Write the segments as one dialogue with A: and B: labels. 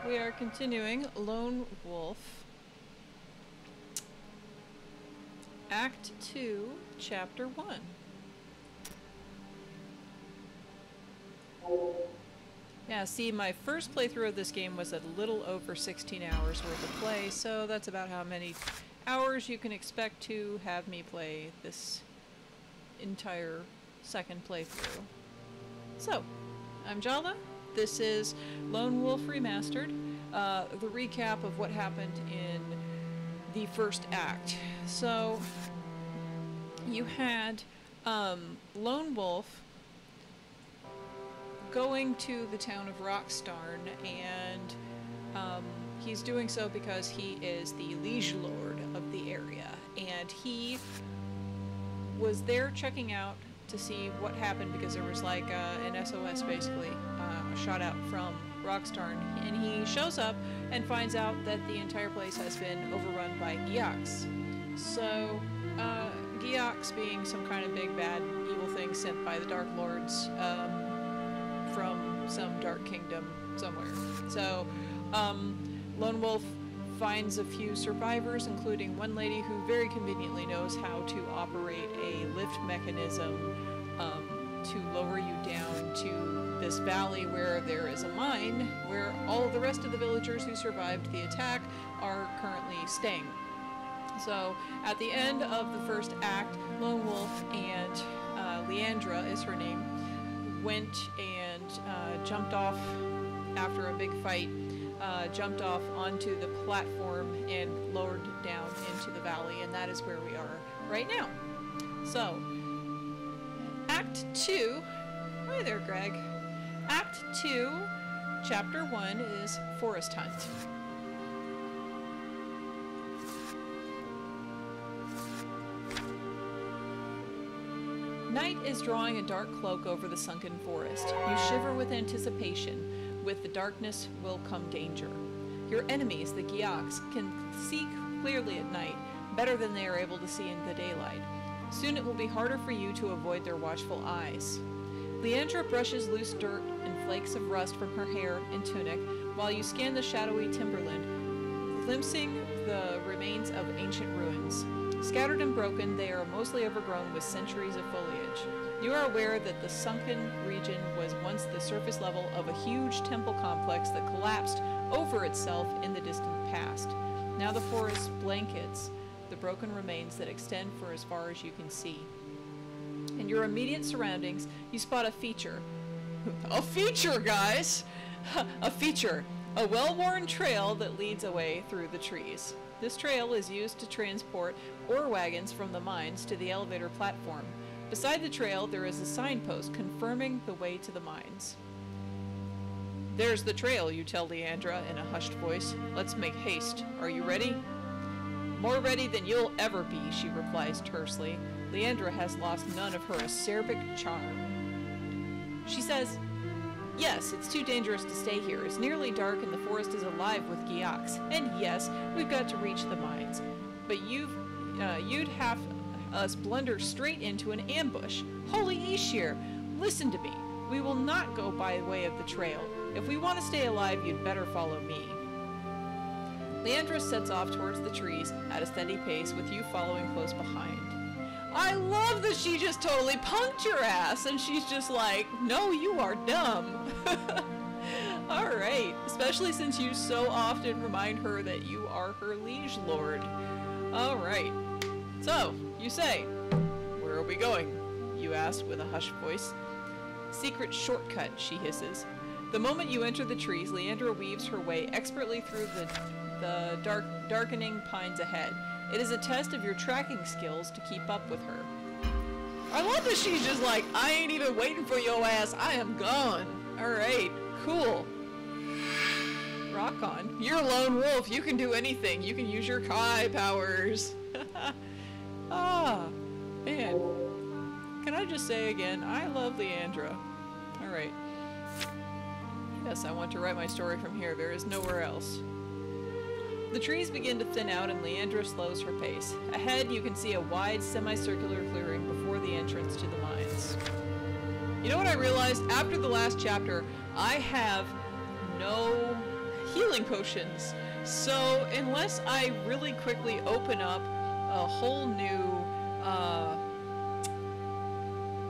A: We are continuing Lone Wolf. Act 2, Chapter 1. Yeah, see, my first playthrough of this game was a little over 16 hours worth of play, so that's about how many hours you can expect to have me play this entire second playthrough. So, I'm Jala. This is Lone Wolf Remastered, the recap of what happened in the first act. So, you had Lone Wolf going to the town of Rockstarn, and he's doing so because he is the liege lord of the area, and he was there checking out to see what happened because there was like an SOS basically, a shot out from Rockstarn, and he shows up and finds out that the entire place has been overrun by Geox. So Geox being some kind of big bad evil thing sent by the Dark Lords from some dark kingdom somewhere. So Lone Wolf finds a few survivors, including one lady who very conveniently knows how to operate a lift mechanism to lower you down to this valley where there is a mine where all of the rest of the villagers who survived the attack are currently staying. So at the end of the first act, Lone Wolf and Leandra is her name, went and jumped off after a big fight, jumped off onto the platform and lowered down into the valley, and that is where we are right now. So, Act 2, hi there Greg, Act 2, Chapter 1 is Forest Hunt. Night is drawing a dark cloak over the sunken forest. You shiver with anticipation. With the darkness will come danger. Your enemies, the Geox, can see clearly at night, better than they are able to see in the daylight. Soon it will be harder for you to avoid their watchful eyes. Leandra brushes loose dirt and flakes of rust from her hair and tunic, while you scan the shadowy timberland, glimpsing the remains of ancient ruins. Scattered and broken, they are mostly overgrown with centuries of foliage. You are aware that the sunken region was once the surface level of a huge temple complex that collapsed over itself in the distant past. Now the forest blankets the broken remains that extend for as far as you can see. In your immediate surroundings, you spot a feature. A feature, guys! A feature. A well-worn trail that leads away through the trees. This trail is used to transport ore wagons from the mines to the elevator platform. Beside the trail, there is a signpost confirming the way to the mines. There's the trail, you tell Leandra in a hushed voice. Let's make haste. Are you ready? More ready than you'll ever be, she replies tersely. Leandra has lost none of her acerbic charm. She says, yes, it's too dangerous to stay here. It's nearly dark and the forest is alive with Geox. And yes, we've got to reach the mines. But you'd have us blunder straight into an ambush. Holy Ishir, listen to me. We will not go by way of the trail. If we want to stay alive, you'd better follow me. Leandra sets off towards the trees at a steady pace, with you following close behind. I love that she just totally punked your ass, and she's just like, no, you are dumb. Alright, especially since you so often remind her that you are her liege lord. Alright, so, you say, where are we going? You ask with a hushed voice. Secret shortcut, she hisses. The moment you enter the trees, Leandra weaves her way expertly through the darkening pines ahead. It is a test of your tracking skills to keep up with her. I love that she's just like, I ain't even waiting for your ass, I am gone. Alright, cool. Rock on. You're a lone wolf, you can do anything. You can use your Kai powers. Ah, man. Can I just say again, I love Leandra. Alright. Yes, I want to write my story from here. There is nowhere else. The trees begin to thin out and Leandra slows her pace. Ahead, you can see a wide, semicircular clearing before the entrance to the mines. You know what I realized? After the last chapter, I have no healing healing potions. So unless I really quickly open up a whole new,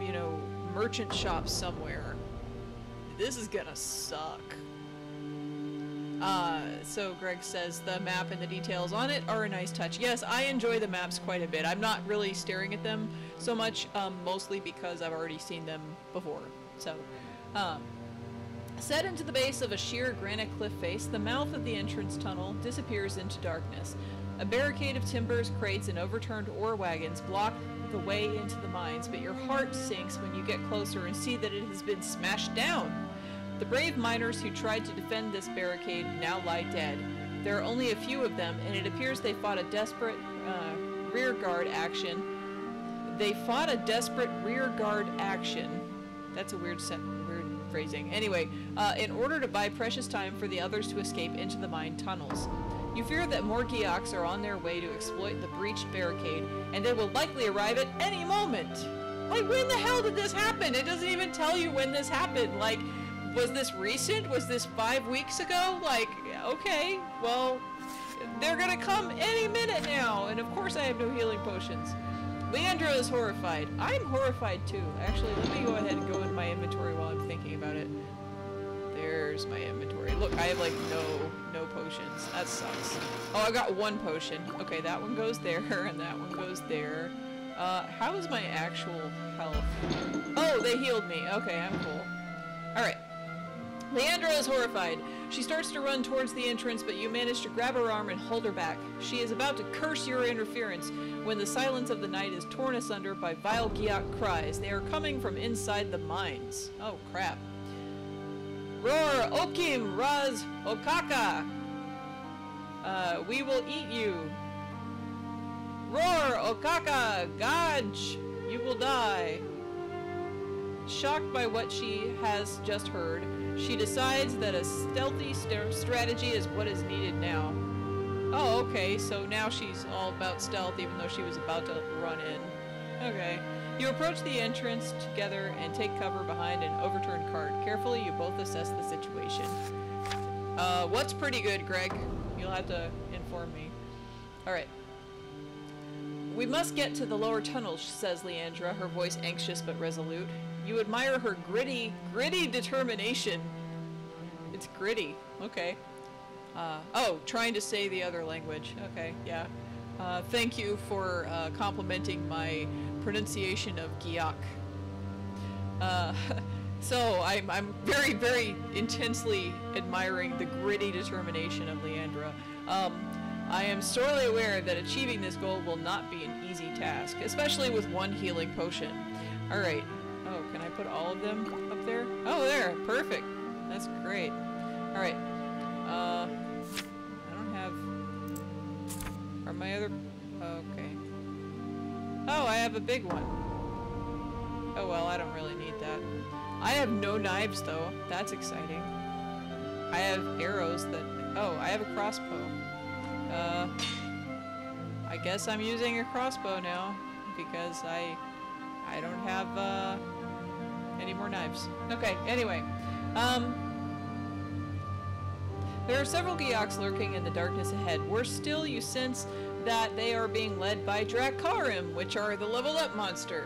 A: you know, merchant shop somewhere, this is gonna suck. So Greg says the map and the details on it are a nice touch. Yes, I enjoy the maps quite a bit. I'm not really staring at them so much, mostly because I've already seen them before. So, set into the base of a sheer granite cliff face, the mouth of the entrance tunnel disappears into darkness. A barricade of timbers, crates, and overturned ore wagons block the way into the mines, but your heart sinks when you get closer and see that it has been smashed down. The brave miners who tried to defend this barricade now lie dead. There are only a few of them, and it appears they fought a desperate rearguard action. That's a weird phrasing. Anyway, in order to buy precious time for the others to escape into the mine tunnels. You fear that more Geoks are on their way to exploit the breached barricade, and they will likely arrive at any moment. Like, when the hell did this happen? It doesn't even tell you when this happened. Like, was this recent? Was this 5 weeks ago? Like, okay, well, they're gonna come any minute now, and of course I have no healing potions. Leandra is horrified. I'm horrified too. Actually, let me go ahead and go into my inventory while I'm thinking about it. There's my inventory. Look, I have like no potions. That sucks. Oh, I got one potion. Okay, that one goes there, and that one goes there. How is my actual health? Oh, they healed me. Okay, I'm cool. Alright. Leandra is horrified. She starts to run towards the entrance, but you manage to grab her arm and hold her back. She is about to curse your interference when the silence of the night is torn asunder by vile Geok cries. They are coming from inside the mines. Oh, crap. Roar, Okim, Raz, Okaka! We will eat you. Roar, Okaka, Gaj! You will die. Shocked by what she has just heard, she decides that a stealthy strategy is what is needed now. Oh, okay, so now she's all about stealth even though she was about to run in. Okay. You approach the entrance together and take cover behind an overturned cart. Carefully, you both assess the situation. What's pretty good, Greg? You'll have to inform me. Alright. We must get to the lower tunnel, says Leandra, her voice anxious but resolute. You admire her gritty determination. It's gritty. Okay. Oh, trying to say the other language. Okay, yeah. Thank you for complimenting my pronunciation of Geok. So I'm very intensely admiring the gritty determination of Leandra. I am sorely aware that achieving this goal will not be an easy task, especially with one healing potion. Alright. Oh, can I put all of them up there? Oh, there! Perfect! That's great. Alright. I don't have... Are my other... Okay. Oh, I have a big one. Oh well, I don't really need that. I have no knives, though. That's exciting. I have arrows that... Oh, I have a crossbow. I guess I'm using a crossbow now, because I don't have, any more knives. Okay, anyway. There are several Geoks lurking in the darkness ahead. Worse still, you sense that they are being led by Drakarim, which are the leveled up monster.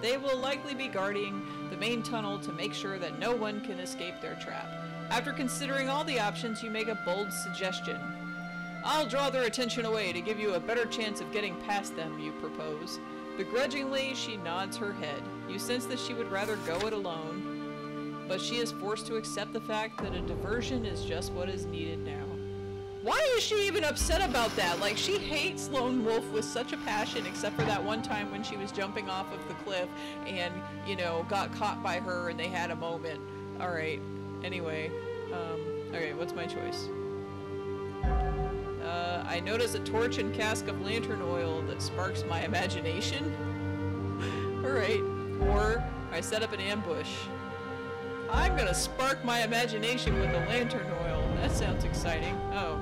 A: They will likely be guarding the main tunnel to make sure that no one can escape their trap. After considering all the options, you make a bold suggestion. I'll draw their attention away to give you a better chance of getting past them, you propose. Begrudgingly, she nods her head. You sense that she would rather go it alone, but she is forced to accept the fact that a diversion is just what is needed now. Why is she even upset about that? Like, she hates Lone Wolf with such a passion, except for that one time when she was jumping off of the cliff and, you know, got caught by her and they had a moment. Alright, anyway, okay, what's my choice? I notice a torch and cask of lantern oil that sparks my imagination. Alright. Or I set up an ambush. I'm gonna spark my imagination with the lantern oil. That sounds exciting. Oh.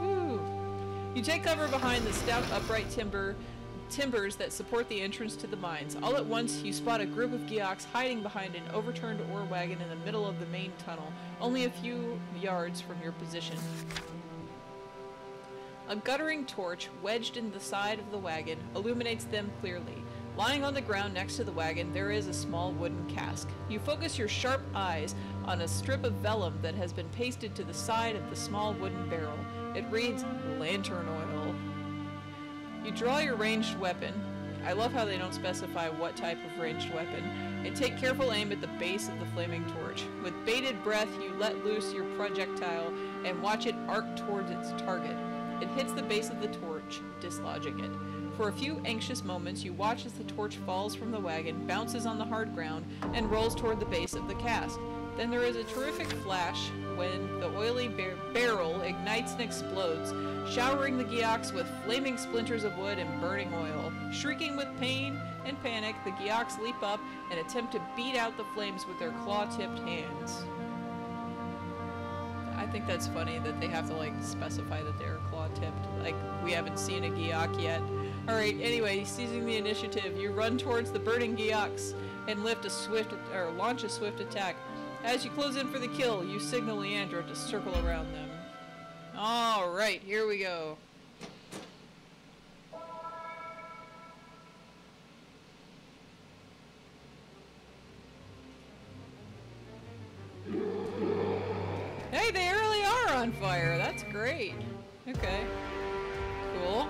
A: Woo. You take cover behind the stout upright timber timbers that support the entrance to the mines. All at once, you spot a group of Geoks hiding behind an overturned ore wagon in the middle of the main tunnel, only a few yards from your position. A guttering torch, wedged in the side of the wagon, illuminates them clearly. Lying on the ground next to the wagon, there is a small wooden cask. You focus your sharp eyes on a strip of vellum that has been pasted to the side of the small wooden barrel. It reads, "Lantern oil." You draw your ranged weapon. I love how they don't specify what type of ranged weapon. And take careful aim at the base of the flaming torch. With bated breath, you let loose your projectile and watch it arc towards its target. It hits the base of the torch, dislodging it. For a few anxious moments, you watch as the torch falls from the wagon, bounces on the hard ground, and rolls toward the base of the cask. Then there is a terrific flash when the oily barrel ignites and explodes, showering the Geoks with flaming splinters of wood and burning oil. Shrieking with pain and panic, the Geoks leap up and attempt to beat out the flames with their claw-tipped hands. I think that's funny that they have to, like, specify that they're claw-tipped. Like, we haven't seen a Geok yet. Alright, anyway, seizing the initiative, you run towards the burning Geoks and launch a swift attack. As you close in for the kill, you signal Leandra to circle around them. Alright, here we go. Hey, they really are on fire. That's great. Okay. Cool.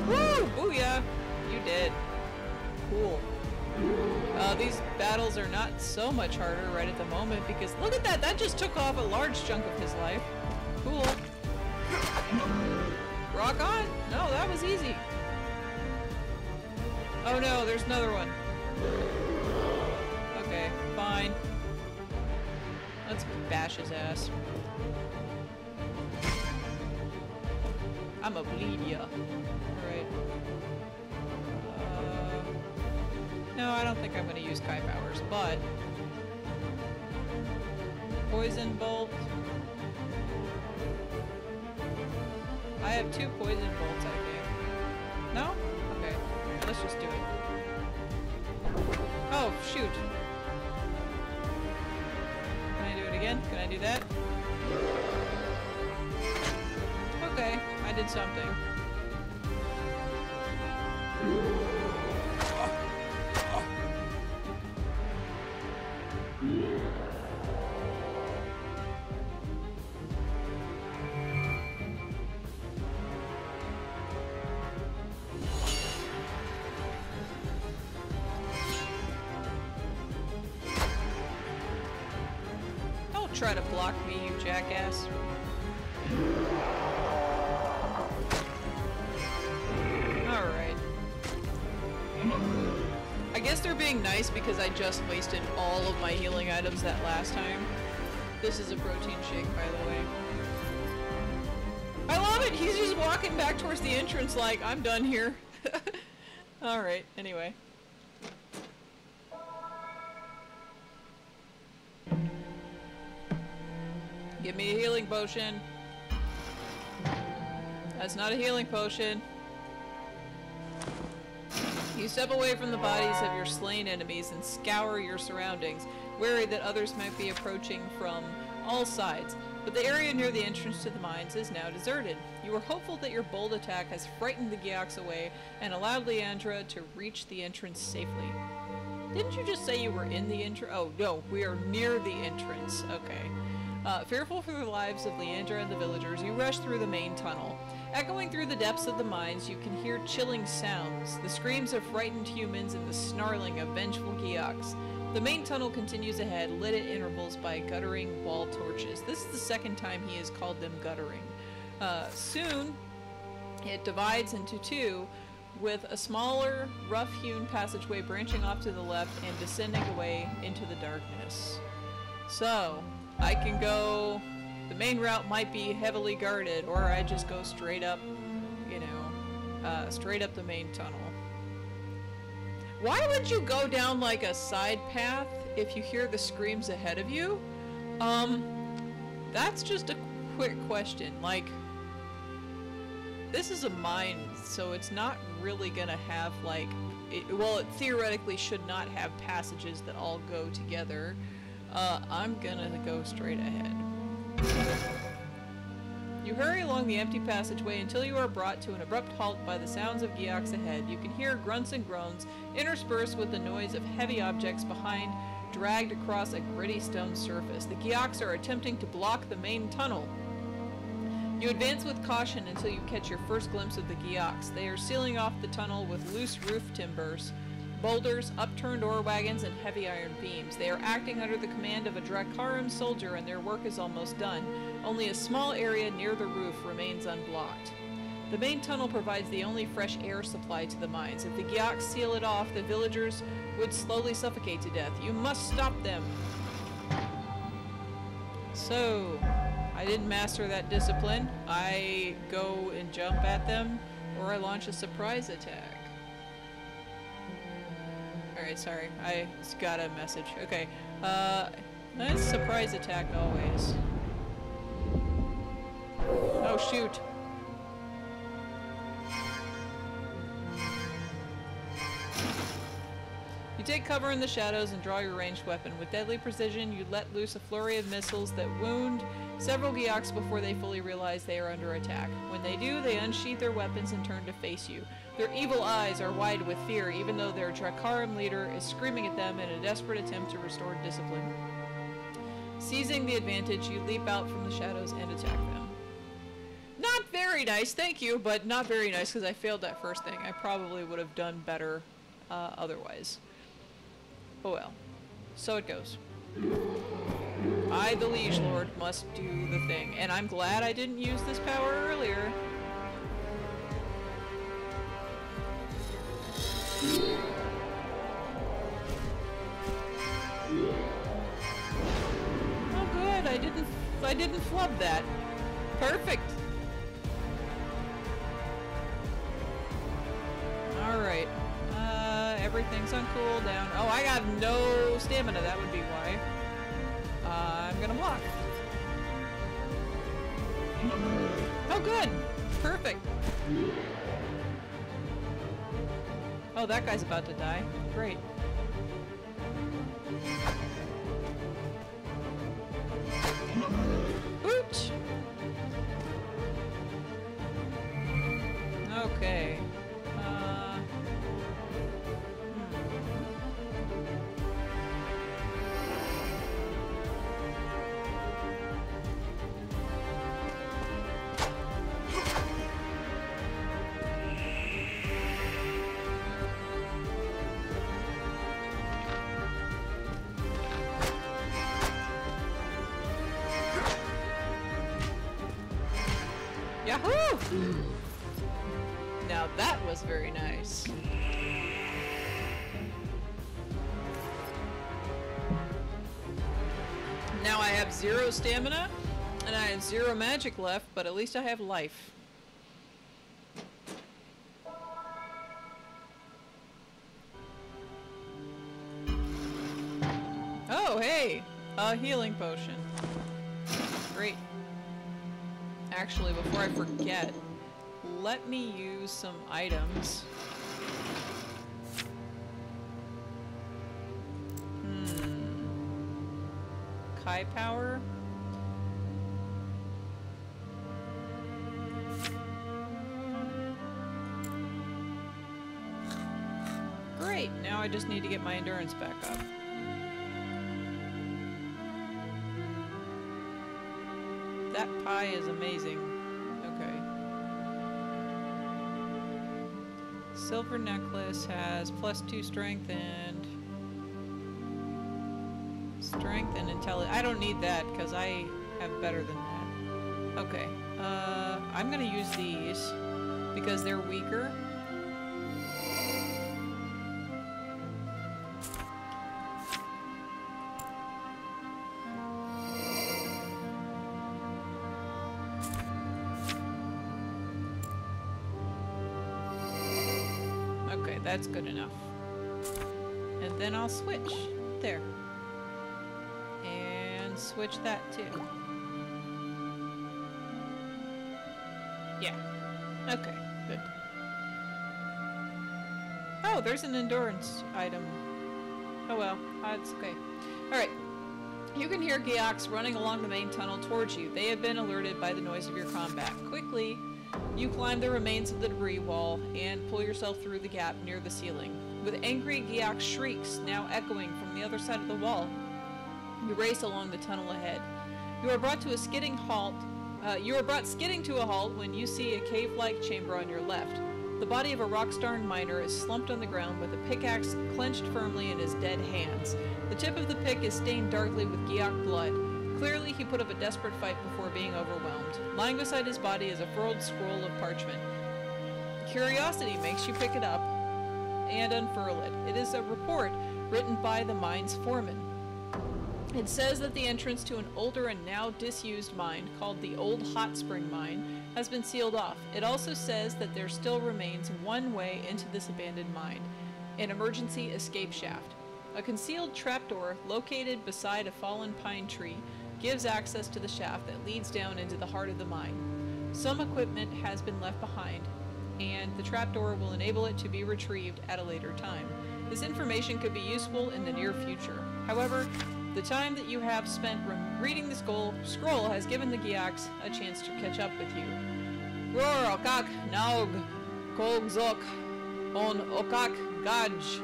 A: Woo! Booyah! You did. Cool. These battles are not so much harder right at the moment because look at that! That just took off a large chunk of his life. Cool. Rock on! No, that was easy. Oh no, there's another one. Okay, fine. Let's bash his ass. I'ma bleed ya. Alright. No, I don't think I'm gonna use Kai powers, but... Poison bolt. I have 2 poison bolts, I think. No? Okay. Let's just do it. Oh, shoot. Can I do it again? Can I do that? Okay, I did something. Don't try to block me, you jackass. Alright. I guess they're being nice because I just wasted all of my healing items that last time. This is a protein shake, by the way. I love it! He's just walking back towards the entrance like, I'm done here. Alright, anyway. Give me a healing potion. That's not a healing potion. You step away from the bodies of your slain enemies and scour your surroundings, wary that others might be approaching from all sides. But the area near the entrance to the mines is now deserted. You are hopeful that your bold attack has frightened the Geoks away and allowed Leandra to reach the entrance safely. Didn't you just say you were in the entrance? Oh, no, we are near the entrance. Okay. Fearful for the lives of Leandra and the villagers, you rush through the main tunnel. Echoing through the depths of the mines, you can hear chilling sounds, the screams of frightened humans and the snarling of vengeful Geoks. The main tunnel continues ahead, lit at intervals by guttering wall torches. This is the second time he has called them guttering. Soon, it divides into 2, with a smaller, rough-hewn passageway branching off to the left and descending away into the darkness. So, I can go... The main route might be heavily guarded, or I just go straight up, you know, straight up the main tunnel. Why would you go down like a side path if you hear the screams ahead of you? That's just a quick question. Like, this is a mine, so it's not really gonna have, like, well, it theoretically should not have passages that all go together. I'm gonna go straight ahead. You hurry along the empty passageway until you are brought to an abrupt halt by the sounds of Geox ahead. You can hear grunts and groans, interspersed with the noise of heavy objects behind, dragged across a gritty stone surface. The Geox are attempting to block the main tunnel. You advance with caution until you catch your first glimpse of the Geox. They are sealing off the tunnel with loose roof timbers, boulders, upturned ore wagons, and heavy iron beams. They are acting under the command of a Drakarim soldier, and their work is almost done. Only a small area near the roof remains unblocked. The main tunnel provides the only fresh air supply to the mines. If the Geox seal it off, the villagers would slowly suffocate to death. You must stop them! So, I didn't master that discipline. I go and jump at them, or I launch a surprise attack. Alright, sorry. I just got a message. Okay. Nice surprise attack always. Oh, shoot. You take cover in the shadows and draw your ranged weapon. With deadly precision, you let loose a flurry of missiles that wound several Geox before they fully realize they are under attack. When they do, they unsheath their weapons and turn to face you. Their evil eyes are wide with fear, even though their Drakarim leader is screaming at them in a desperate attempt to restore discipline. Seizing the advantage, you leap out from the shadows and attack them. Not very nice, thank you, but not very nice because I failed that first thing. I probably would have done better otherwise. Oh well. So it goes. I, the Liege Lord, must do the thing. And I'm glad I didn't use this power earlier. Oh good, I didn't flub that. Perfect. Alright. Everything's on cooldown. Oh, I got no stamina, that would be why. I'm gonna block. Oh good! Perfect! Oh, that guy's about to die. Great. Ooch! Okay. Yahoo! Now that was very nice. Now I have 0 stamina, and I have 0 magic left, but at least I have life. Oh, hey! A healing potion. Great. Actually, before I forget, let me use some items. Kai power? Great, now I just need to get my endurance back up. That pie is amazing. Okay. Silver necklace has +2 strength and intelligence. I don't need that because I have better than that. Okay. I'm gonna use these because they're weaker. Okay, that's good enough. And then I'll switch. There. And switch that too. Yeah. Okay, good. Oh, there's an endurance item. Oh well, that's okay. Alright. You can hear Geox running along the main tunnel towards you. They have been alerted by the noise of your combat. Quickly, you climb the remains of the debris wall and pull yourself through the gap near the ceiling. With angry Geox shrieks now echoing from the other side of the wall, you race along the tunnel ahead. You are brought skidding to a halt when you see a cave-like chamber on your left. The body of a Rockstar miner is slumped on the ground with a pickaxe clenched firmly in his dead hands. The tip of the pick is stained darkly with Geoc blood. Clearly, he put up a desperate fight before being overwhelmed. Lying beside his body is a furled scroll of parchment. Curiosity makes you pick it up and unfurl it. It is a report written by the mine's foreman. It says that the entrance to an older and now disused mine, called the Old Hot Spring Mine, has been sealed off. It also says that there still remains one way into this abandoned mine, an emergency escape shaft. A concealed trapdoor located beside a fallen pine tree gives access to the shaft that leads down into the heart of the mine. Some equipment has been left behind, and the trapdoor will enable it to be retrieved at a later time. This information could be useful in the near future. However, the time that you have spent reading the scroll has given the Geox a chance to catch up with you. Roar okak naug kogzok on okak gaj.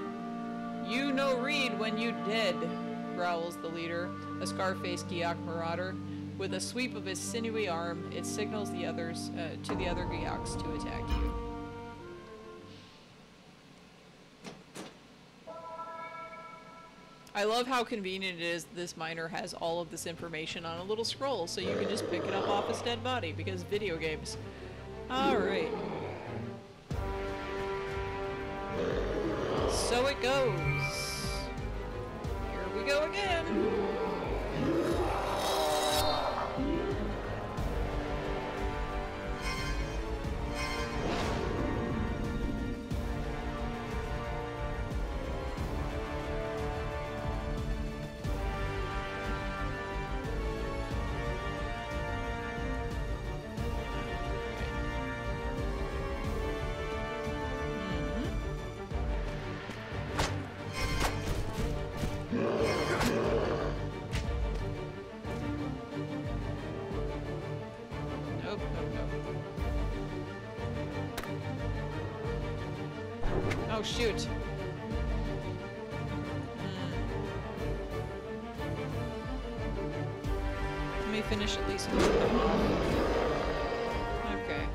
A: You no read when you dead, growls the leader, a scar-faced Geoc marauder. With a sweep of his sinewy arm, it signals the others to the other Geocs to attack you. I love how convenient it is this miner has all of this information on a little scroll, so you can just pick it up off his dead body, because video games. Alright. So it goes. Here we go again. Oh, shoot. Let me finish at least one of them. Okay.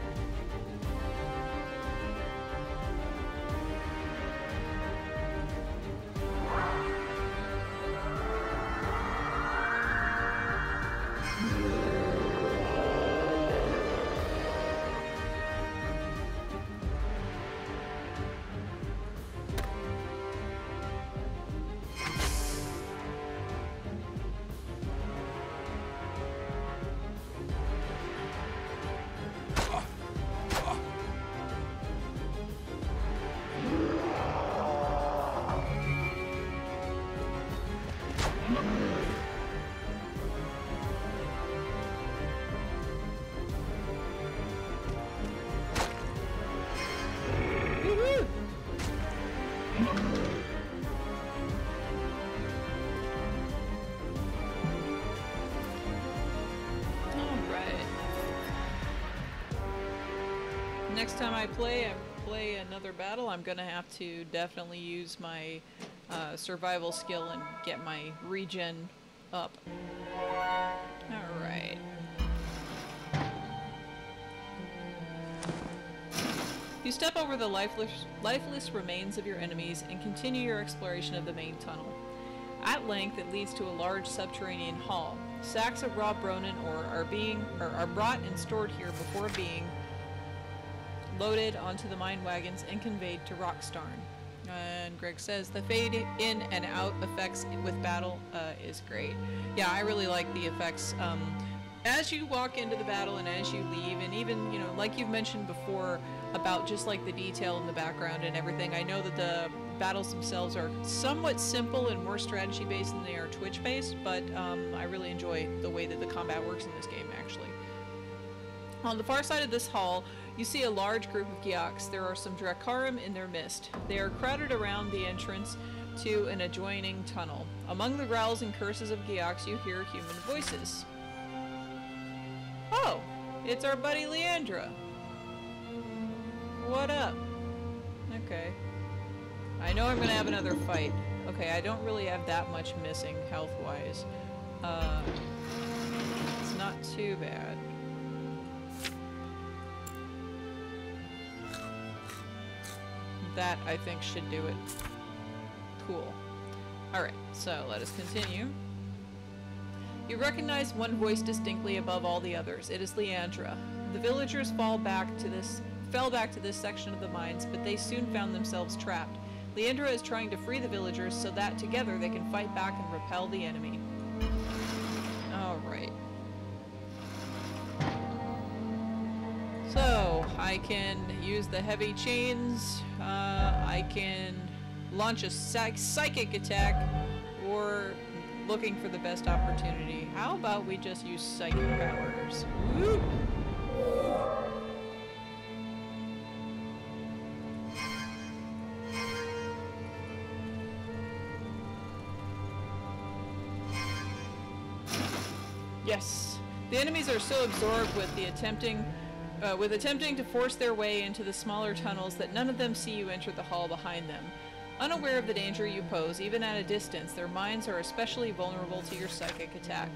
A: Next time I play another battle, I'm gonna have to definitely use my survival skill and get my regen up. Alright. You step over the lifeless remains of your enemies and continue your exploration of the main tunnel. At length, it leads to a large subterranean hall. Sacks of raw Bronin ore are brought and stored here before being loaded onto the mine wagons and conveyed to Rockstarn. And Greg says the fade in and out effects with battle is great. Yeah, I really like the effects. As you walk into the battle and as you leave, and even, you know, like you've mentioned before about just like the detail in the background and everything, I know that the battles themselves are somewhat simple and more strategy based than they are Twitch based, but I really enjoy the way that the combat works in this game, actually. On the far side of this hall, you see a large group of Gyaks. There are some Dracarim in their midst. They are crowded around the entrance to an adjoining tunnel. Among the growls and curses of Gyaks, you hear human voices. Oh, it's our buddy Leandra. What up? Okay. I know I'm gonna have another fight. Okay, I don't really have that much missing health-wise. It's not too bad. That, I think, should do it. Cool. Alright, so let us continue. You recognize one voice distinctly above all the others. It is Leandra. The villagers fell back to this section of the mines, but they soon found themselves trapped. Leandra is trying to free the villagers so that together they can fight back and repel the enemy. Alright. So, I can use the heavy chains, I can launch a psychic attack, or looking for the best opportunity. How about we just use psychic powers? Woo! Yes. The enemies are so absorbed with attempting to force their way into the smaller tunnels that none of them see you enter the hall behind them. Unaware of the danger you pose, even at a distance, their minds are especially vulnerable to your psychic attack.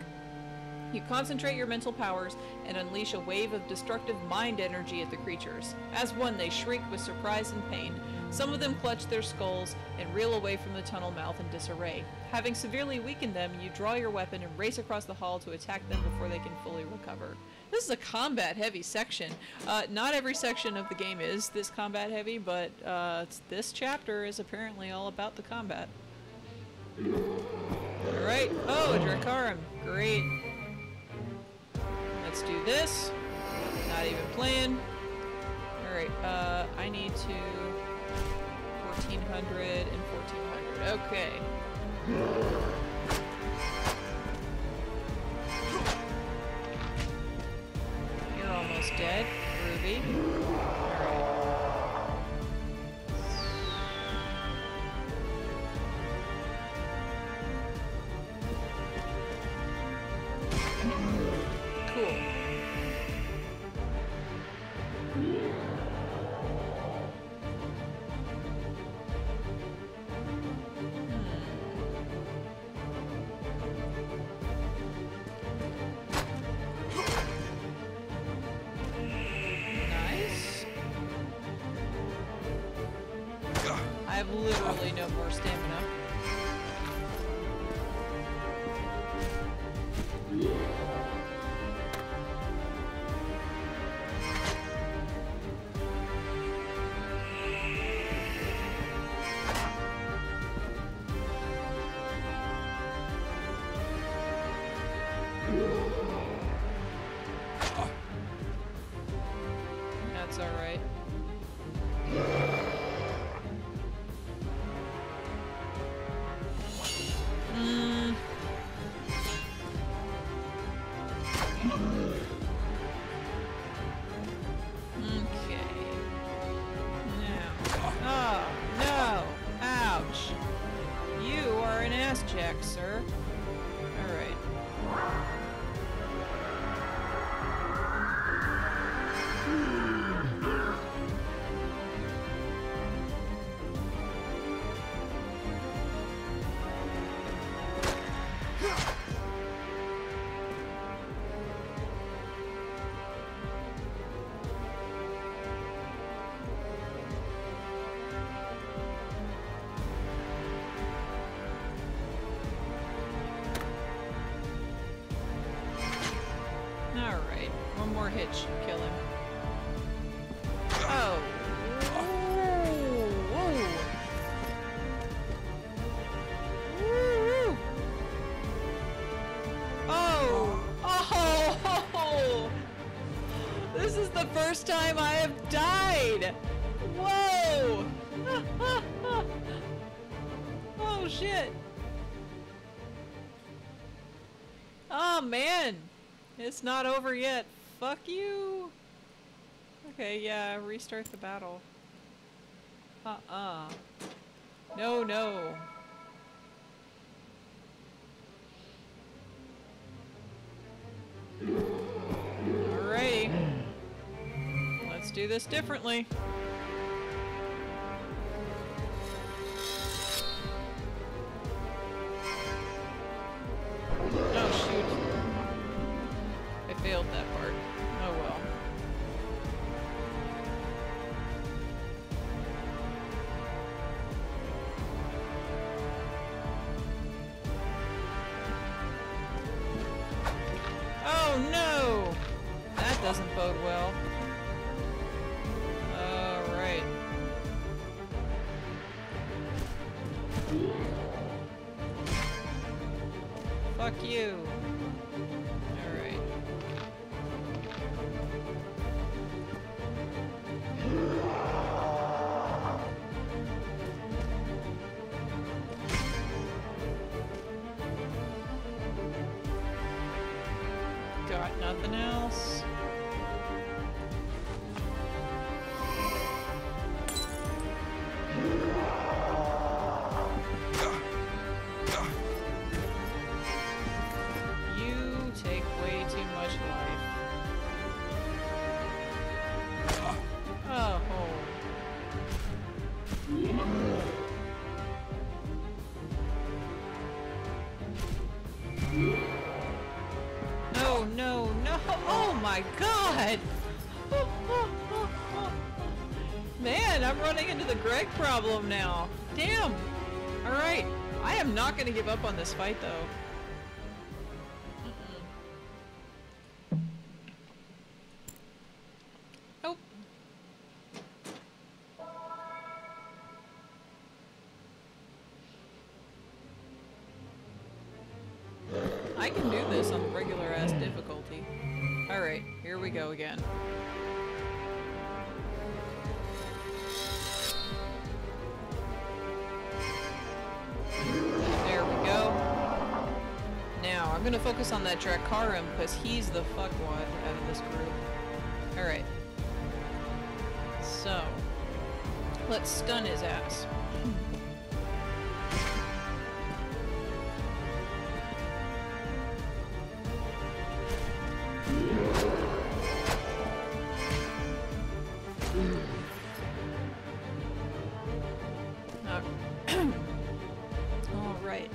A: You concentrate your mental powers and unleash a wave of destructive mind energy at the creatures. As one, they shriek with surprise and pain. Some of them clutch their skulls and reel away from the tunnel mouth in disarray. Having severely weakened them, you draw your weapon and race across the hall to attack them before they can fully recover. This is a combat-heavy section. Not every section of the game is this combat-heavy, but this chapter is apparently all about the combat. Alright. Oh, a Dracarim. Great. Let's do this. Not even playing. Alright, I need to... 1400 and 1400. Okay. You're almost dead, Ruby. Alright. Cool. I have literally no more stamina. That's alright. Sir. Alright. Alright, one more hit should kill him. Oh. Whoa. Woo. Oh. Oh. This is the first time I have died. Whoa. Oh shit. Oh man. It's not over yet. Fuck you. Okay, yeah, restart the battle. Uh-uh. No, no. Alrighty. Let's do this differently. Oh, shoot. I failed that part. Oh well. Oh no! That doesn't bode well. Alright. Fuck you. Alright. Got nothing else. You take way too much life. Oh. No, no, no! Oh my god! Man, I'm running into the Greg problem now. Damn! Alright, I am not gonna give up on this fight though. Nope. I can do this on regular ass difficulty. Alright, here we go again. There we go. Now, I'm gonna focus on that Dracarum because he's the fuckwad out of this group. Alright. So, let's stun his ass. Alright.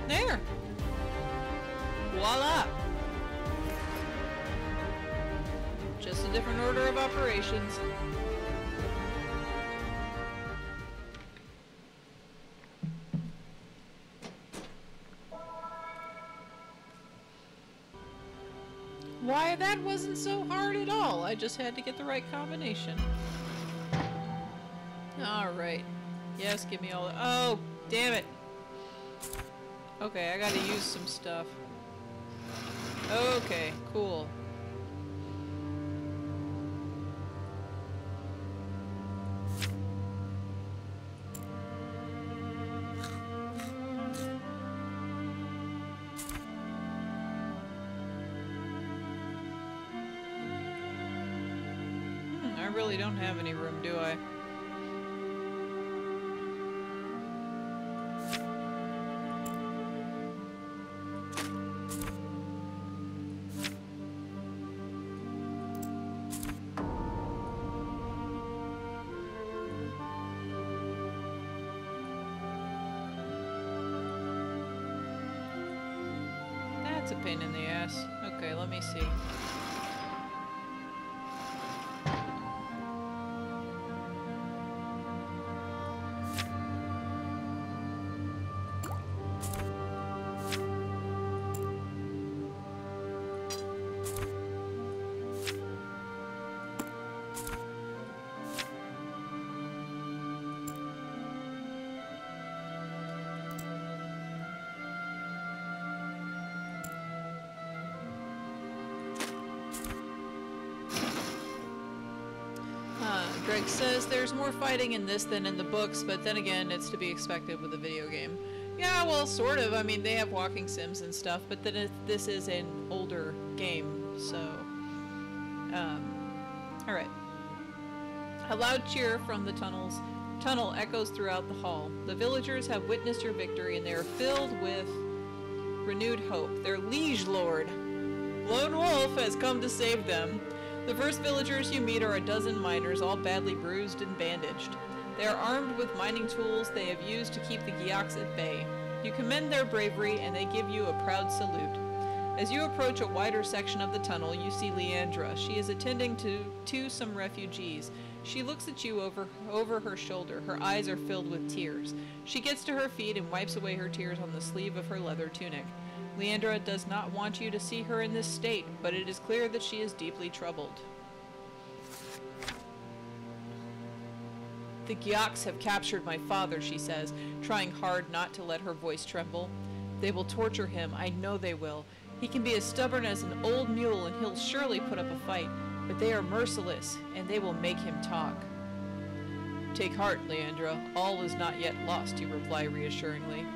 A: There! Voila! Just a different order of operations. Why, that wasn't so hard at all. I just had to get the right combination. Alright. Yes, give me all the— oh, damn it! Okay, I gotta use some stuff. Okay, cool. I really don't have any room, do I? That's a pain in the ass. Okay, let me see. Greg says there's more fighting in this than in the books, but then again, it's to be expected with a video game. Yeah, well, sort of. I mean, they have walking sims and stuff, but then this is an older game, so... Alright. A loud cheer from the tunnel echoes throughout the hall. The villagers have witnessed your victory, and they are filled with renewed hope. Their liege lord, Lone Wolf, has come to save them. The first villagers you meet are a dozen miners, all badly bruised and bandaged. They are armed with mining tools they have used to keep the Gyaks at bay. You commend their bravery, and they give you a proud salute. As you approach a wider section of the tunnel, you see Leandra. She is attending to some refugees. She looks at you over her shoulder. Her eyes are filled with tears. She gets to her feet and wipes away her tears on the sleeve of her leather tunic. Leandra does not want you to see her in this state, but it is clear that she is deeply troubled. The Gyaks have captured my father, she says, trying hard not to let her voice tremble. They will torture him, I know they will. He can be as stubborn as an old mule, and he'll surely put up a fight, but they are merciless, and they will make him talk. Take heart, Leandra. All is not yet lost, you reply reassuringly.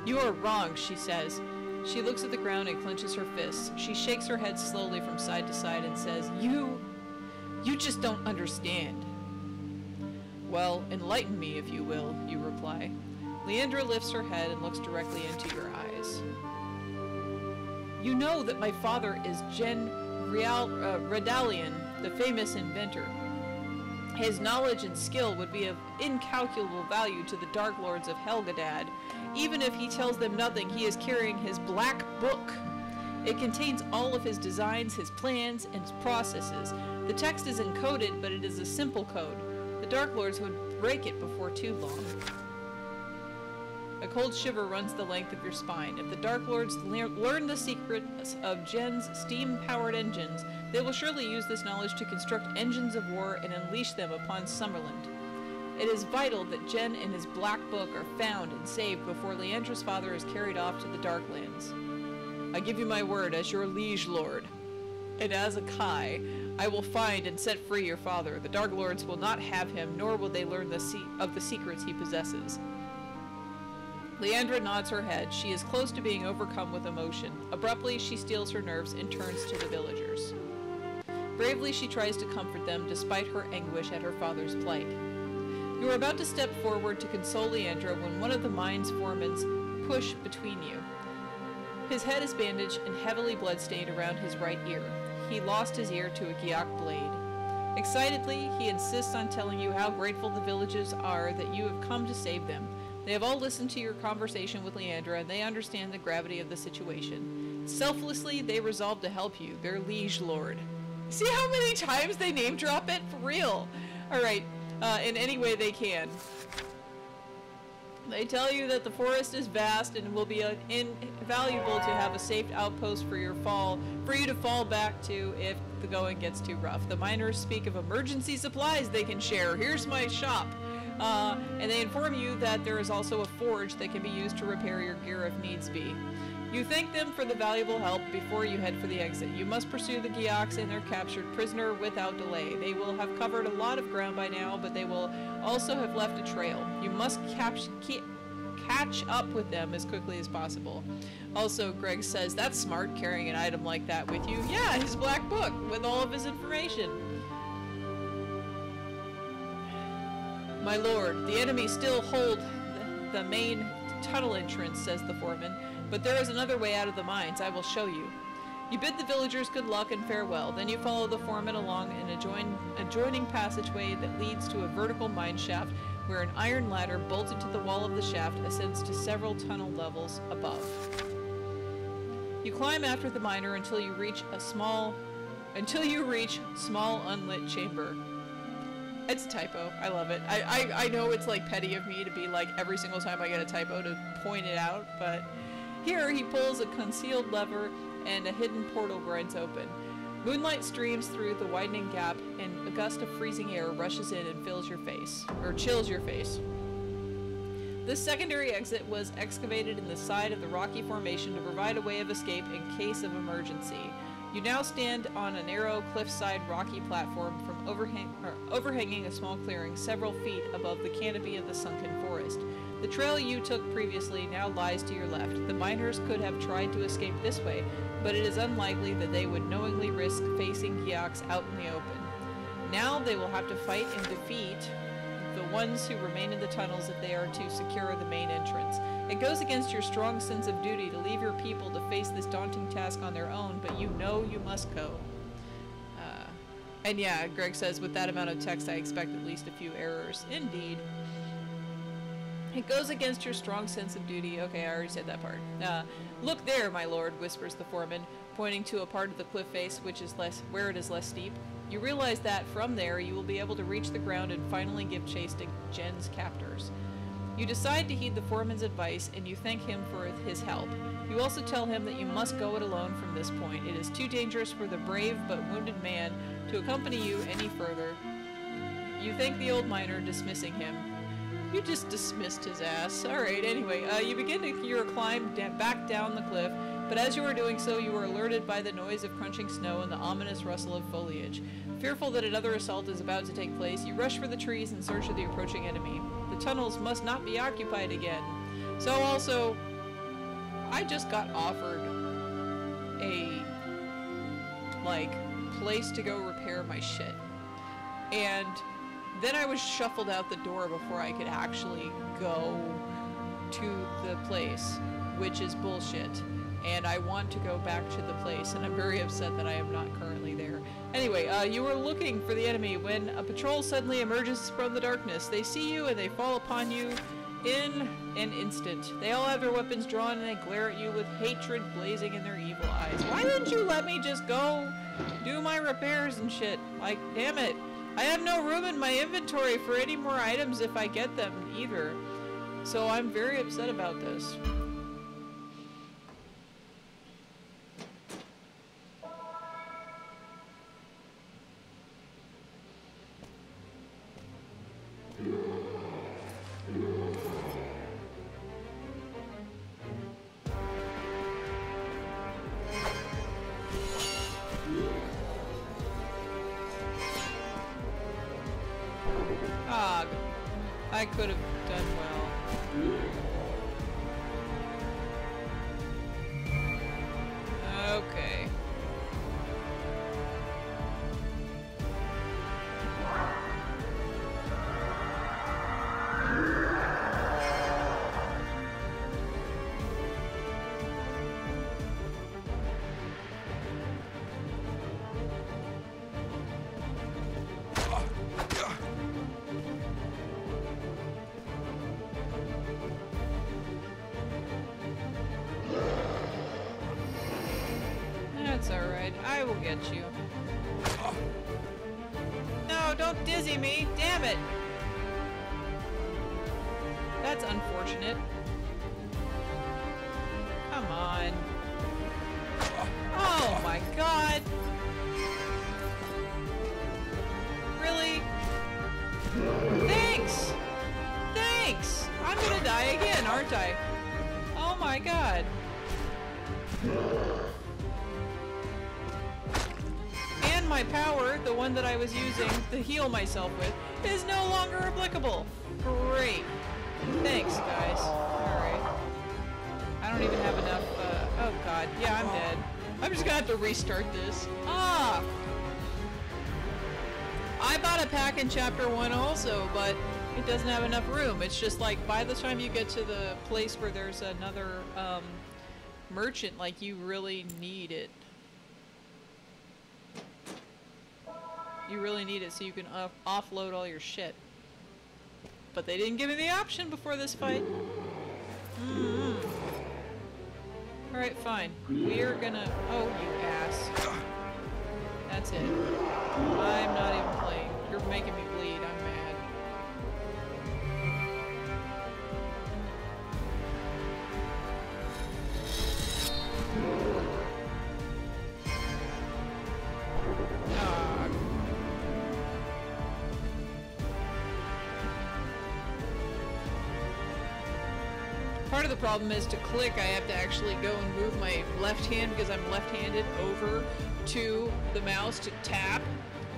A: You are wrong, she says. She looks at the ground and clenches her fists. She shakes her head slowly from side to side and says, You just don't understand. Well, enlighten me, if you will, you reply. Leandra lifts her head and looks directly into your eyes. You know that my father is Redalian, the famous inventor. His knowledge and skill would be of incalculable value to the Dark Lords of Helgadad. Even if he tells them nothing, he is carrying his Black Book. It contains all of his designs, his plans, and his processes. The text is encoded, but it is a simple code. The Dark Lords would break it before too long. A cold shiver runs the length of your spine. If the Dark Lords learn the secrets of Jen's steam-powered engines, they will surely use this knowledge to construct engines of war and unleash them upon Summerland. It is vital that Jen and his Black Book are found and saved before Leandra's father is carried off to the Darklands. I give you my word as your liege lord, and as a Kai, I will find and set free your father. The Dark Lords will not have him, nor will they learn of the secrets he possesses. Leandra nods her head. She is close to being overcome with emotion. Abruptly, she steels her nerves and turns to the villagers. Bravely, she tries to comfort them, despite her anguish at her father's plight. You are about to step forward to console Leandra when one of the mine's foremans push between you. His head is bandaged and heavily bloodstained around his right ear. He lost his ear to a Gyak blade. Excitedly, he insists on telling you how grateful the villagers are that you have come to save them. They have all listened to your conversation with Leandra, and they understand the gravity of the situation. Selflessly, they resolve to help you, their liege lord. See how many times they name drop it? For real. Alright, in any way they can. They tell you that the forest is vast and will be invaluable to have a safe outpost for you to fall back to if the going gets too rough. The miners speak of emergency supplies they can share. Here's my shop. And they inform you that there is also a forge that can be used to repair your gear if needs be. You thank them for the valuable help before you head for the exit. You must pursue the Gyaks and their captured prisoner without delay. They will have covered a lot of ground by now, but they will also have left a trail. You must catch up with them as quickly as possible. Also, Greg says, that's smart, carrying an item like that with you. Yeah, his Black Book with all of his information. My lord, the enemy still hold the main tunnel entrance, says the foreman, but there is another way out of the mines. I will show you. You bid the villagers good luck and farewell. Then you follow the foreman along an adjoining passageway that leads to a vertical mine shaft where an iron ladder bolted to the wall of the shaft ascends to several tunnel levels above. You climb after the miner until you reach small unlit chamber. It's a typo. I love it. I know it's like petty of me to be like every single time I get a typo to point it out, but here he pulls a concealed lever and a hidden portal grinds open. Moonlight streams through the widening gap and a gust of freezing air rushes in and chills your face. This secondary exit was excavated in the side of the rocky formation to provide a way of escape in case of emergency. You now stand on a narrow cliffside rocky platform from overhanging a small clearing several feet above the canopy of the sunken forest. The trail you took previously now lies to your left. The miners could have tried to escape this way, but it is unlikely that they would knowingly risk facing Gyoks out in the open. Now they will have to fight and defeat the ones who remain in the tunnels if they are to secure the main entrance. It goes against your strong sense of duty to leave your people to face this daunting task on their own, but you know you must go. And yeah, Greg says, with that amount of text I expect at least a few errors. Indeed. It goes against your strong sense of duty. Okay, I already said that part. Look there, my lord, whispers the foreman, pointing to a part of the cliff face where it is less steep. You realize that from there you will be able to reach the ground and finally give chase to Jen's captors. You decide to heed the foreman's advice and you thank him for his help. You also tell him that you must go it alone from this point. It is too dangerous for the brave but wounded man to accompany you any further. You thank the old miner, dismissing him. You just dismissed his ass. Alright, anyway, you begin your climb back down the cliff, but as you are doing so, you are alerted by the noise of crunching snow and the ominous rustle of foliage. Fearful that another assault is about to take place, you rush for the trees in search of the approaching enemy. The tunnels must not be occupied again. So also, I just got offered a, place to go repair my shit. And then I was shuffled out the door before I could actually go to the place, which is bullshit. And I want to go back to the place, and I'm very upset that I am not currently there. Anyway, you were looking for the enemy when a patrol suddenly emerges from the darkness. They see you and they fall upon you in an instant. They all have their weapons drawn and they glare at you with hatred blazing in their evil eyes. Why didn't you let me just go do my repairs and shit? Like, damn it. I have no room in my inventory for any more items if I get them either. So I'm very upset about this. I could have done well. Okay. That's alright. I will get you. No, don't dizzy me! Damn it! That's unfortunate. Come on. Oh my god! Really? Thanks! Thanks! I'm gonna die again, aren't I? Oh my god. And my power, the one that I was using to heal myself with, is no longer applicable. Great. Thanks, guys. Alright. I don't even have enough, oh god. Yeah, I'm dead. I'm just gonna have to restart this. Ah! I bought a pack in Chapter 1 also, but it doesn't have enough room. It's just like, by the time you get to the place where there's another, merchant, like, you really need it. You really need it so you can offload all your shit. But they didn't give me the option before this fight. Alright, fine. We're gonna... Oh, you ass. That's it. I'm not even playing. You're making me bleed. I'm mad. Part of the problem is to click, I have to actually go and move my left hand, because I'm left-handed, over to the mouse to tap.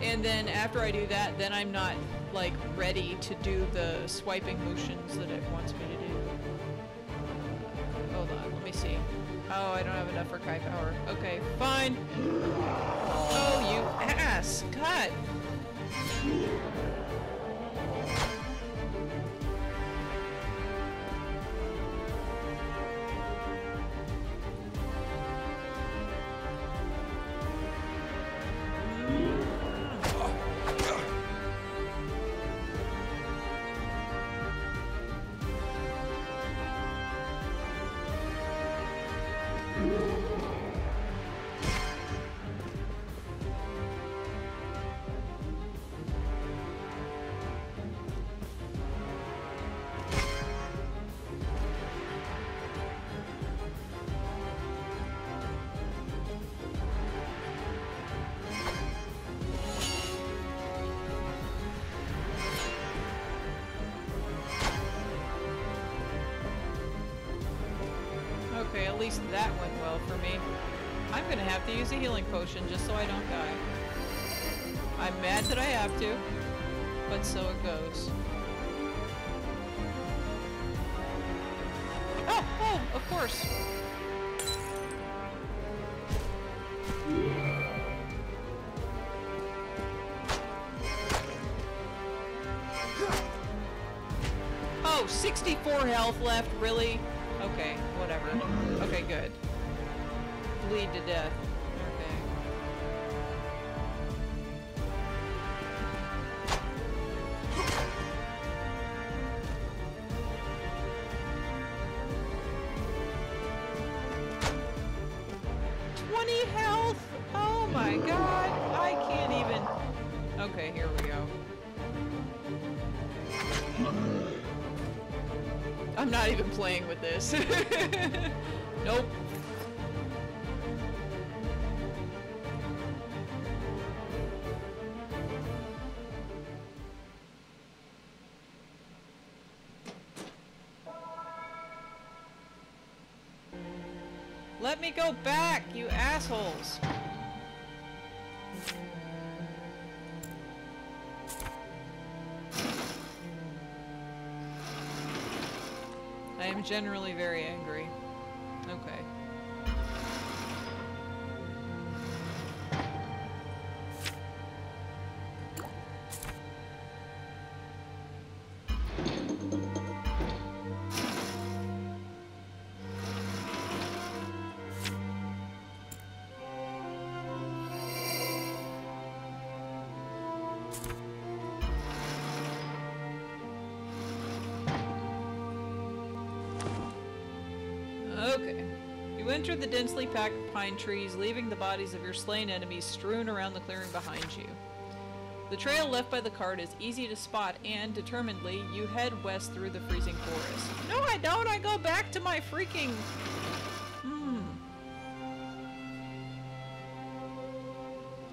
A: And then after I do that, then I'm not, like, ready to do the swiping motions that it wants me to do. Hold on, let me see. Oh, I don't have enough for Kai power. Okay, fine. Oh, you ass! God! Okay, at least that went well for me. I'm gonna have to use a healing potion just so I don't die. I'm mad that I have to, but so it goes. Oh! Oh! Of course! Oh! 64 health left? Really? Okay, whatever. Okay, good. Bleed to death. Okay. Health? Oh my god! I can't even... Okay, here we go. I'm not even playing with this. Nope. Let me go back, you assholes! I am generally very angry. Okay. Okay. You enter the densely packed pine trees, leaving the bodies of your slain enemies strewn around the clearing behind you. The trail left by the cart is easy to spot, and, determinedly, you head west through the freezing forest. No, I don't! I go back to my freaking...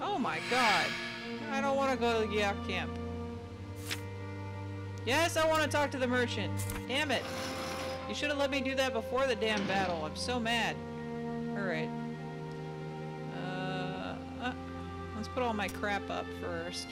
A: Oh my god. I don't want to go to the Yak camp. Yes, I want to talk to the merchant. Damn it. You should have let me do that before the damn battle. I'm so mad. Alright. Let's put all my crap up first.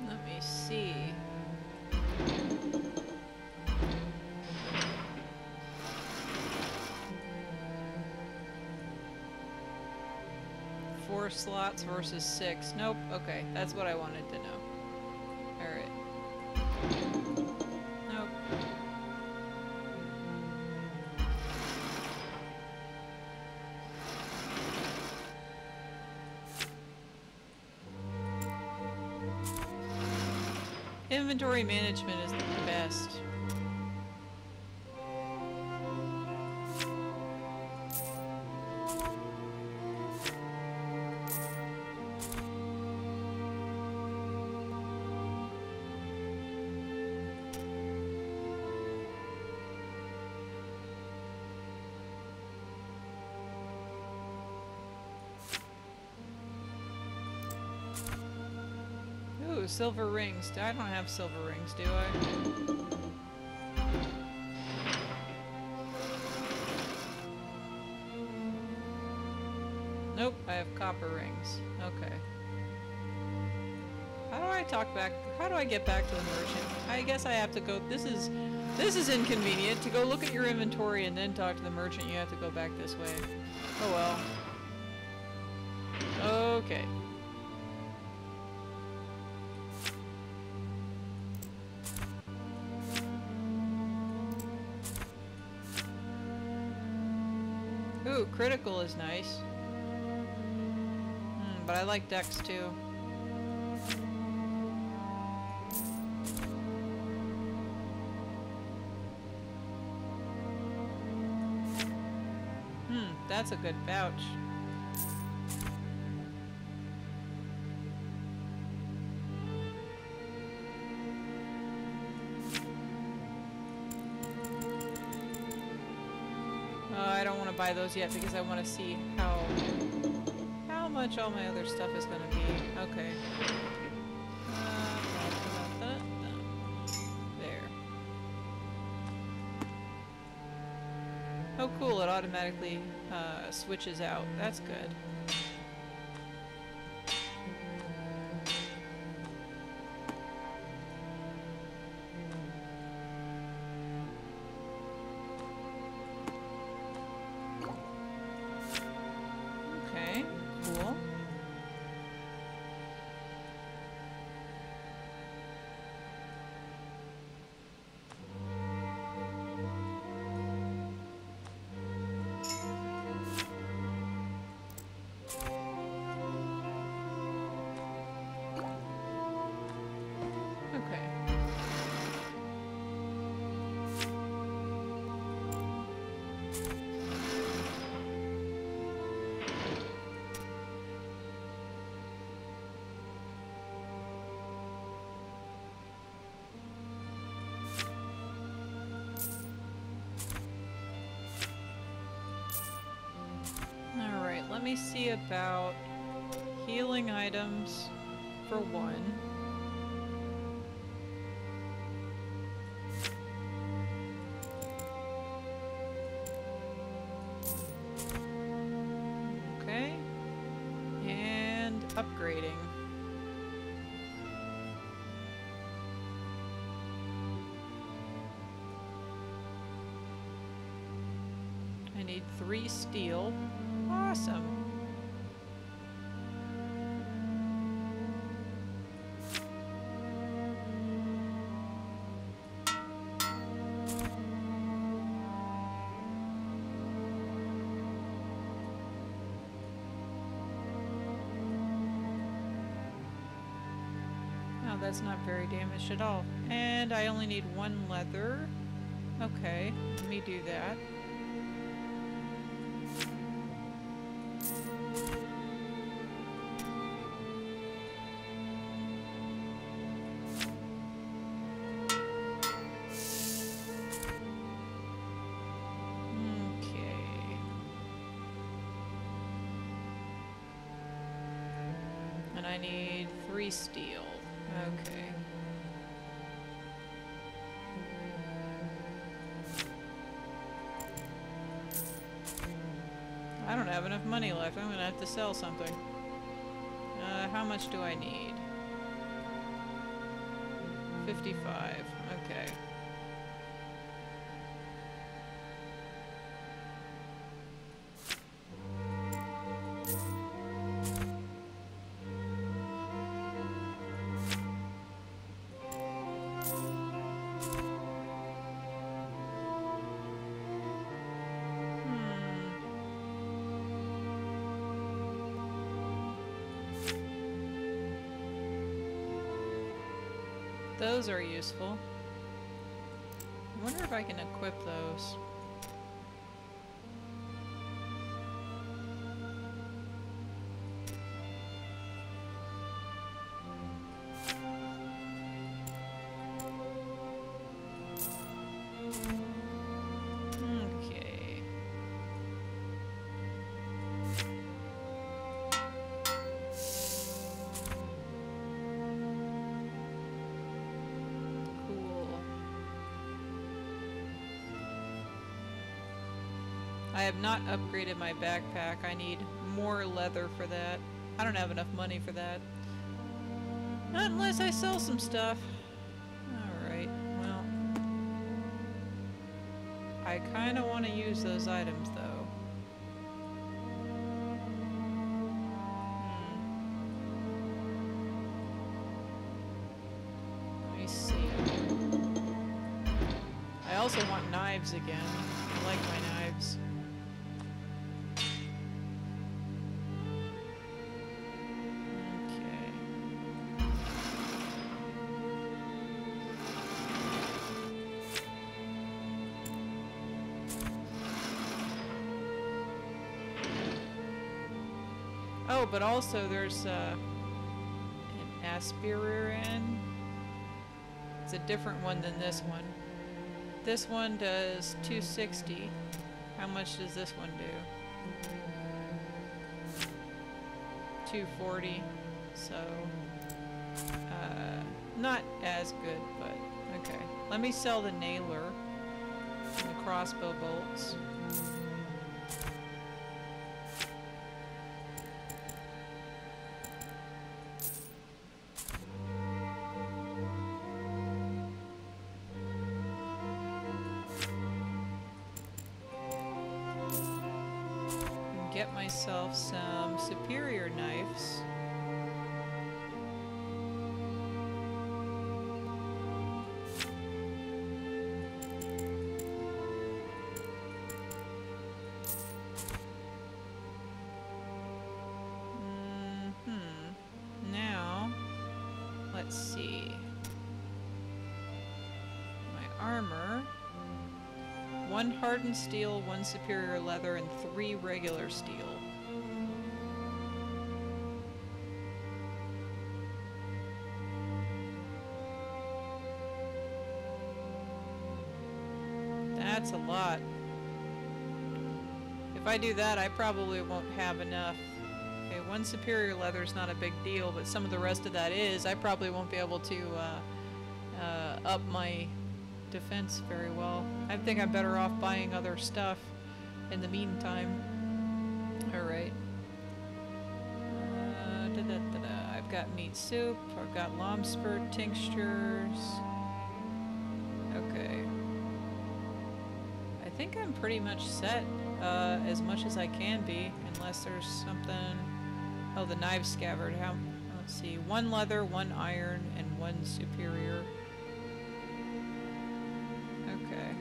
A: Let me see. 4 slots versus 6. Nope. Okay, that's what I wanted to know. Alright. Nope. Inventory management is the best. Ooh, silver rings. I don't have silver rings, do I? Nope, I have copper rings. Okay. How do I talk back? How do I get back to the merchant? I guess I have to go. This is inconvenient. To go look at your inventory and then talk to the merchant, you have to go back this way. Oh well. Okay. Ooh, critical is nice. But I like dex too. That's a good vouch. I don't want to buy those yet because I want to see how much all my other stuff is going to be. Okay. There. Oh cool, it automatically switches out. That's good. Okay, cool. Let me see about healing items for one. Okay. And upgrading. I need 3 steel. Awesome. Oh, that's not very damaged at all. And I only need 1 leather. Okay, let me do that. I need 3 steel. Okay. I don't have enough money left. I'm gonna have to sell something. How much do I need? 55. Okay. Those are useful. I wonder if I can equip those. Okay. Cool. I have not upgraded my backpack. I need more leather for that. I don't have enough money for that. Not unless I sell some stuff. Alright, well. I kinda wanna use those items though. Let me see. I also want knives again. I like my knives. Oh, but also there's an aspirant. It's a different one than this one. This one does 260. How much does this one do? 240. So, not as good, but okay. Let me sell the nailer and the crossbow bolts. Get myself some superior knives. Now, let's see. My armor. 1 hardened steel, 1 superior leather, and 3 regular steel. That's a lot. If I do that, I probably won't have enough. Okay, 1 superior leather is not a big deal, but some of the rest of that is. I probably won't be able to up my defense very well. I think I'm better off buying other stuff in the meantime. Alright. I've got meat soup, I've got lomspur tinctures. Okay. I think I'm pretty much set as much as I can be, unless there's something... Oh, the knife scabbard. Let's see. 1 leather, 1 iron, and 1 superior. Okay.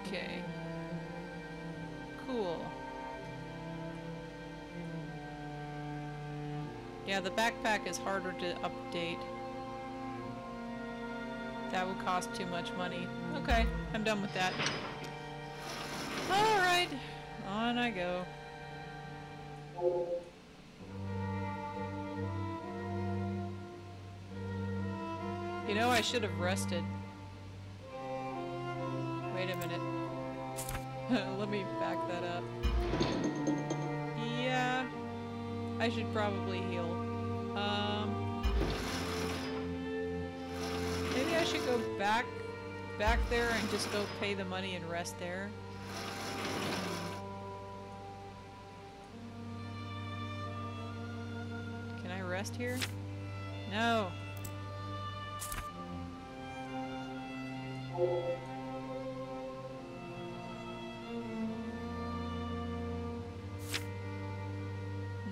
A: Okay. Cool. Yeah, the backpack is harder to update. That would cost too much money. Okay, I'm done with that. Alright, on I go. You know, I should have rested. Wait a minute. Let me back that up. Yeah, I should probably heal. Maybe I should go back there and just go pay the money and rest there. Can I rest here? No.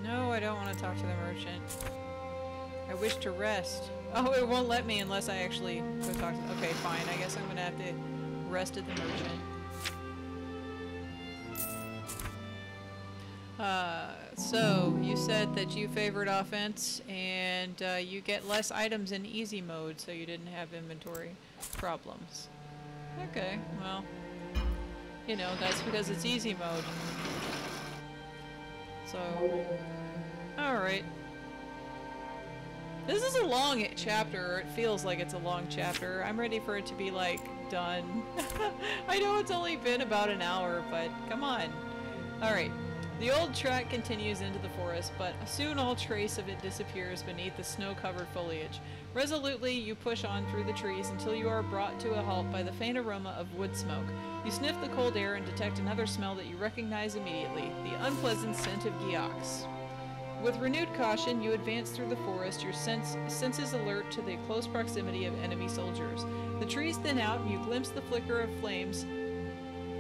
A: No, I don't want to talk to the merchant. I wish to rest. Oh, it won't let me unless I actually go talk to... Okay, fine. I guess I'm gonna have to rest at the merchant. So, you said that you favored offense, and you get less items in easy mode, so you didn't have inventory problems. Okay, well, you know, that's because it's easy mode. So, alright. This is a long chapter, or it feels like it's a long chapter. I'm ready for it to be, like, done. I know it's only been about an hour, but come on. Alright. The old track continues into the forest, but soon all trace of it disappears beneath the snow-covered foliage. Resolutely, you push on through the trees until you are brought to a halt by the faint aroma of wood smoke. You sniff the cold air and detect another smell that you recognize immediately, the unpleasant scent of gyaks. With renewed caution, you advance through the forest, your senses alert to the close proximity of enemy soldiers. The trees thin out and you glimpse the flicker of flames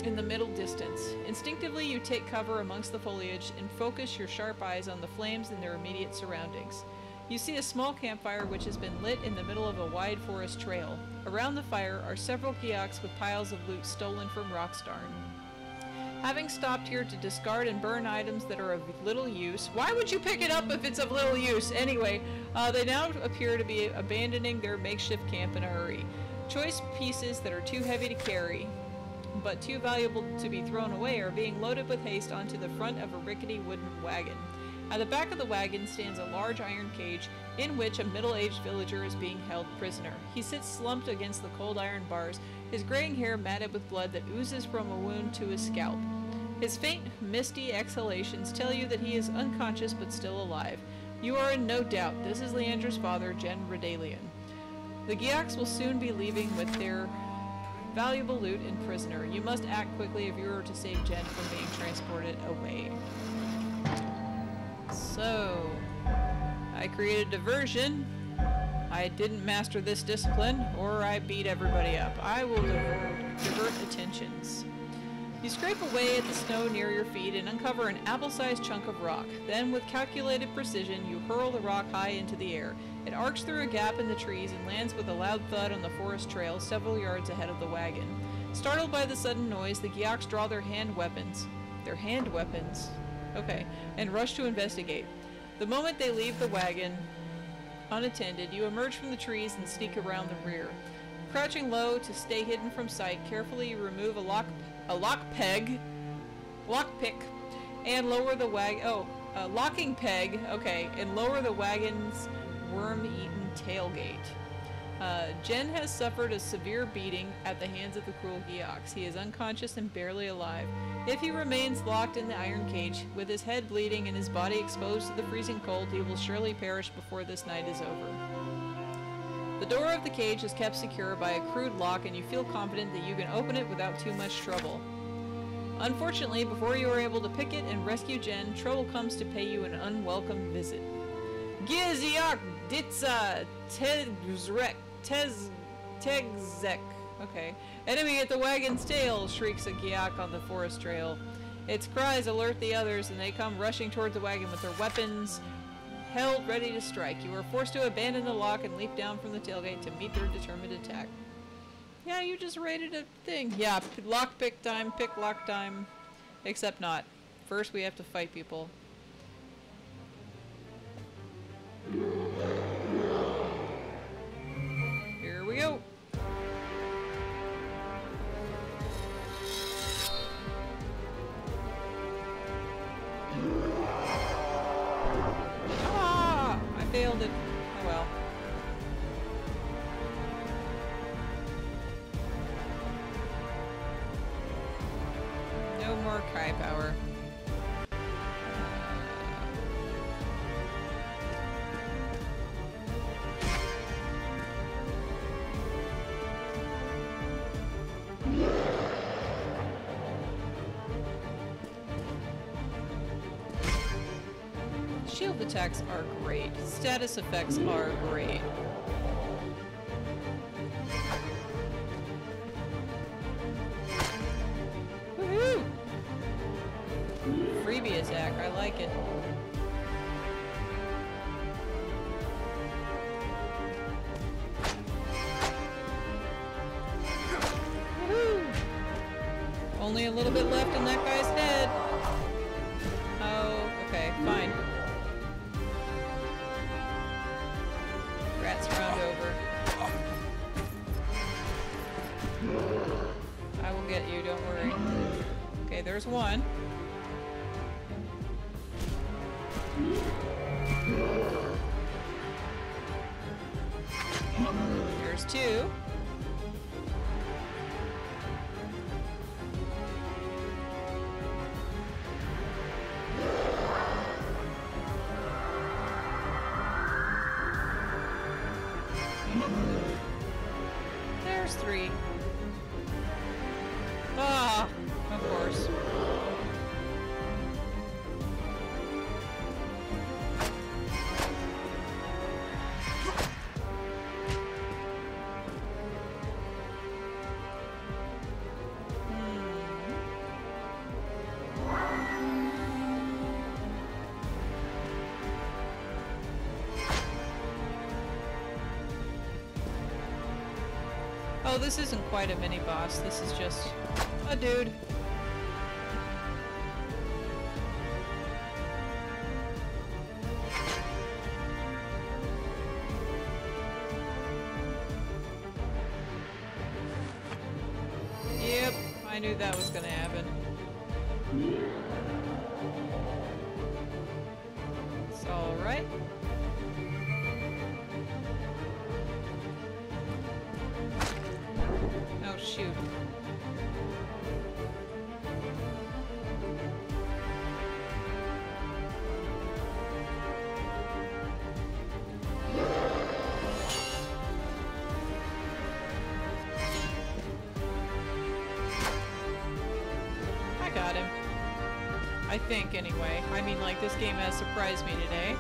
A: in the middle distance. Instinctively, you take cover amongst the foliage and focus your sharp eyes on the flames in their immediate surroundings. You see a small campfire which has been lit in the middle of a wide forest trail. Around the fire are several gyaks with piles of loot stolen from Rockstarn. Having stopped here to discard and burn items that are of little use... Why would you pick it up if it's of little use? Anyway, they now appear to be abandoning their makeshift camp in a hurry. Choice pieces that are too heavy to carry, but too valuable to be thrown away, are being loaded with haste onto the front of a rickety wooden wagon. At the back of the wagon stands a large iron cage in which a middle-aged villager is being held prisoner. He sits slumped against the cold iron bars, his graying hair matted with blood that oozes from a wound to his scalp. His faint, misty exhalations tell you that he is unconscious but still alive. You are in no doubt this is Leandra's father, Jen Redalian. The gyaks will soon be leaving with their valuable loot and prisoner. You must act quickly if you are to save Jen from being transported away. So, I created diversion. I didn't master this discipline, or I beat everybody up. I will divert attentions. You scrape away at the snow near your feet and uncover an apple-sized chunk of rock. Then, with calculated precision, you hurl the rock high into the air. It arcs through a gap in the trees and lands with a loud thud on the forest trail several yards ahead of the wagon. Startled by the sudden noise, the gyaks draw their hand weapons. Their hand weapons? Okay. And rush to investigate. The moment they leave the wagon unattended, you emerge from the trees and sneak around the rear. Crouching low to stay hidden from sight, carefully you remove a lockpick, and lower the locking peg, okay, and lower the wagon's worm-eaten tailgate. Jen has suffered a severe beating at the hands of the cruel gyaks. He is unconscious and barely alive. If he remains locked in the iron cage, with his head bleeding and his body exposed to the freezing cold, he will surely perish before this night is over. The door of the cage is kept secure by a crude lock, and you feel confident that you can open it without too much trouble. Unfortunately, before you are able to pick it and rescue Jen, trouble comes to pay you an unwelcome visit. Gizyak Ditsa Tegzek. Okay. Enemy at the wagon's tail, shrieks a gyak on the forest trail. Its cries alert the others, and they come rushing towards the wagon with their weapons held ready to strike. You are forced to abandon the lock and leap down from the tailgate to meet their determined attack. Yeah, you just raided a thing. Yeah, lock pick time, pick lock time. Except not. First we have to fight people. Here we go. Ah! I failed it. Oh well. No more Kai power. Shield attacks are great. Status effects are great. Woohoo! Freebie attack, I like it. little bit left in that guy's head. Oh, okay, fine. Rats round over. I will get you, don't worry. Okay, there's one. There's two. There's three. Ah, of course. Oh, this isn't quite a mini-boss. This is just a dude. Yep, I knew that was gonna happen. It's alright. Oh, shoot. I got him. I think, anyway. I mean, like, this game has surprised me today.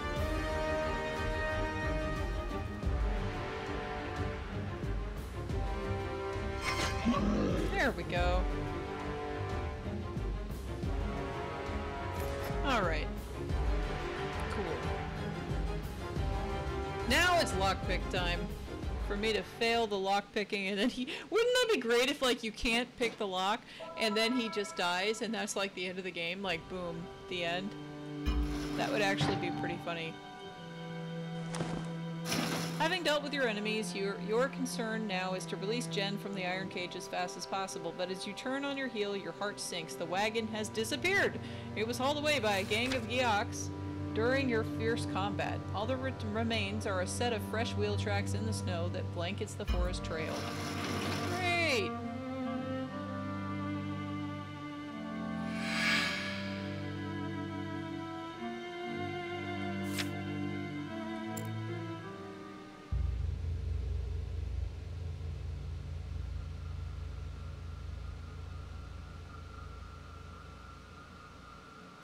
A: There we go. Alright. Cool. Now it's lockpick time. For me to fail the lockpicking and then he... Wouldn't that be great if, like, you can't pick the lock and then he just dies and that's, like, the end of the game? Like, boom. The end. That would actually be pretty funny. Having dealt with your enemies, your concern now is to release Jen from the iron cage as fast as possible, but as you turn on your heel, your heart sinks. The wagon has disappeared! It was hauled away by a gang of Gyoks during your fierce combat. All that remains are a set of fresh wheel tracks in the snow that blankets the forest trail. Great!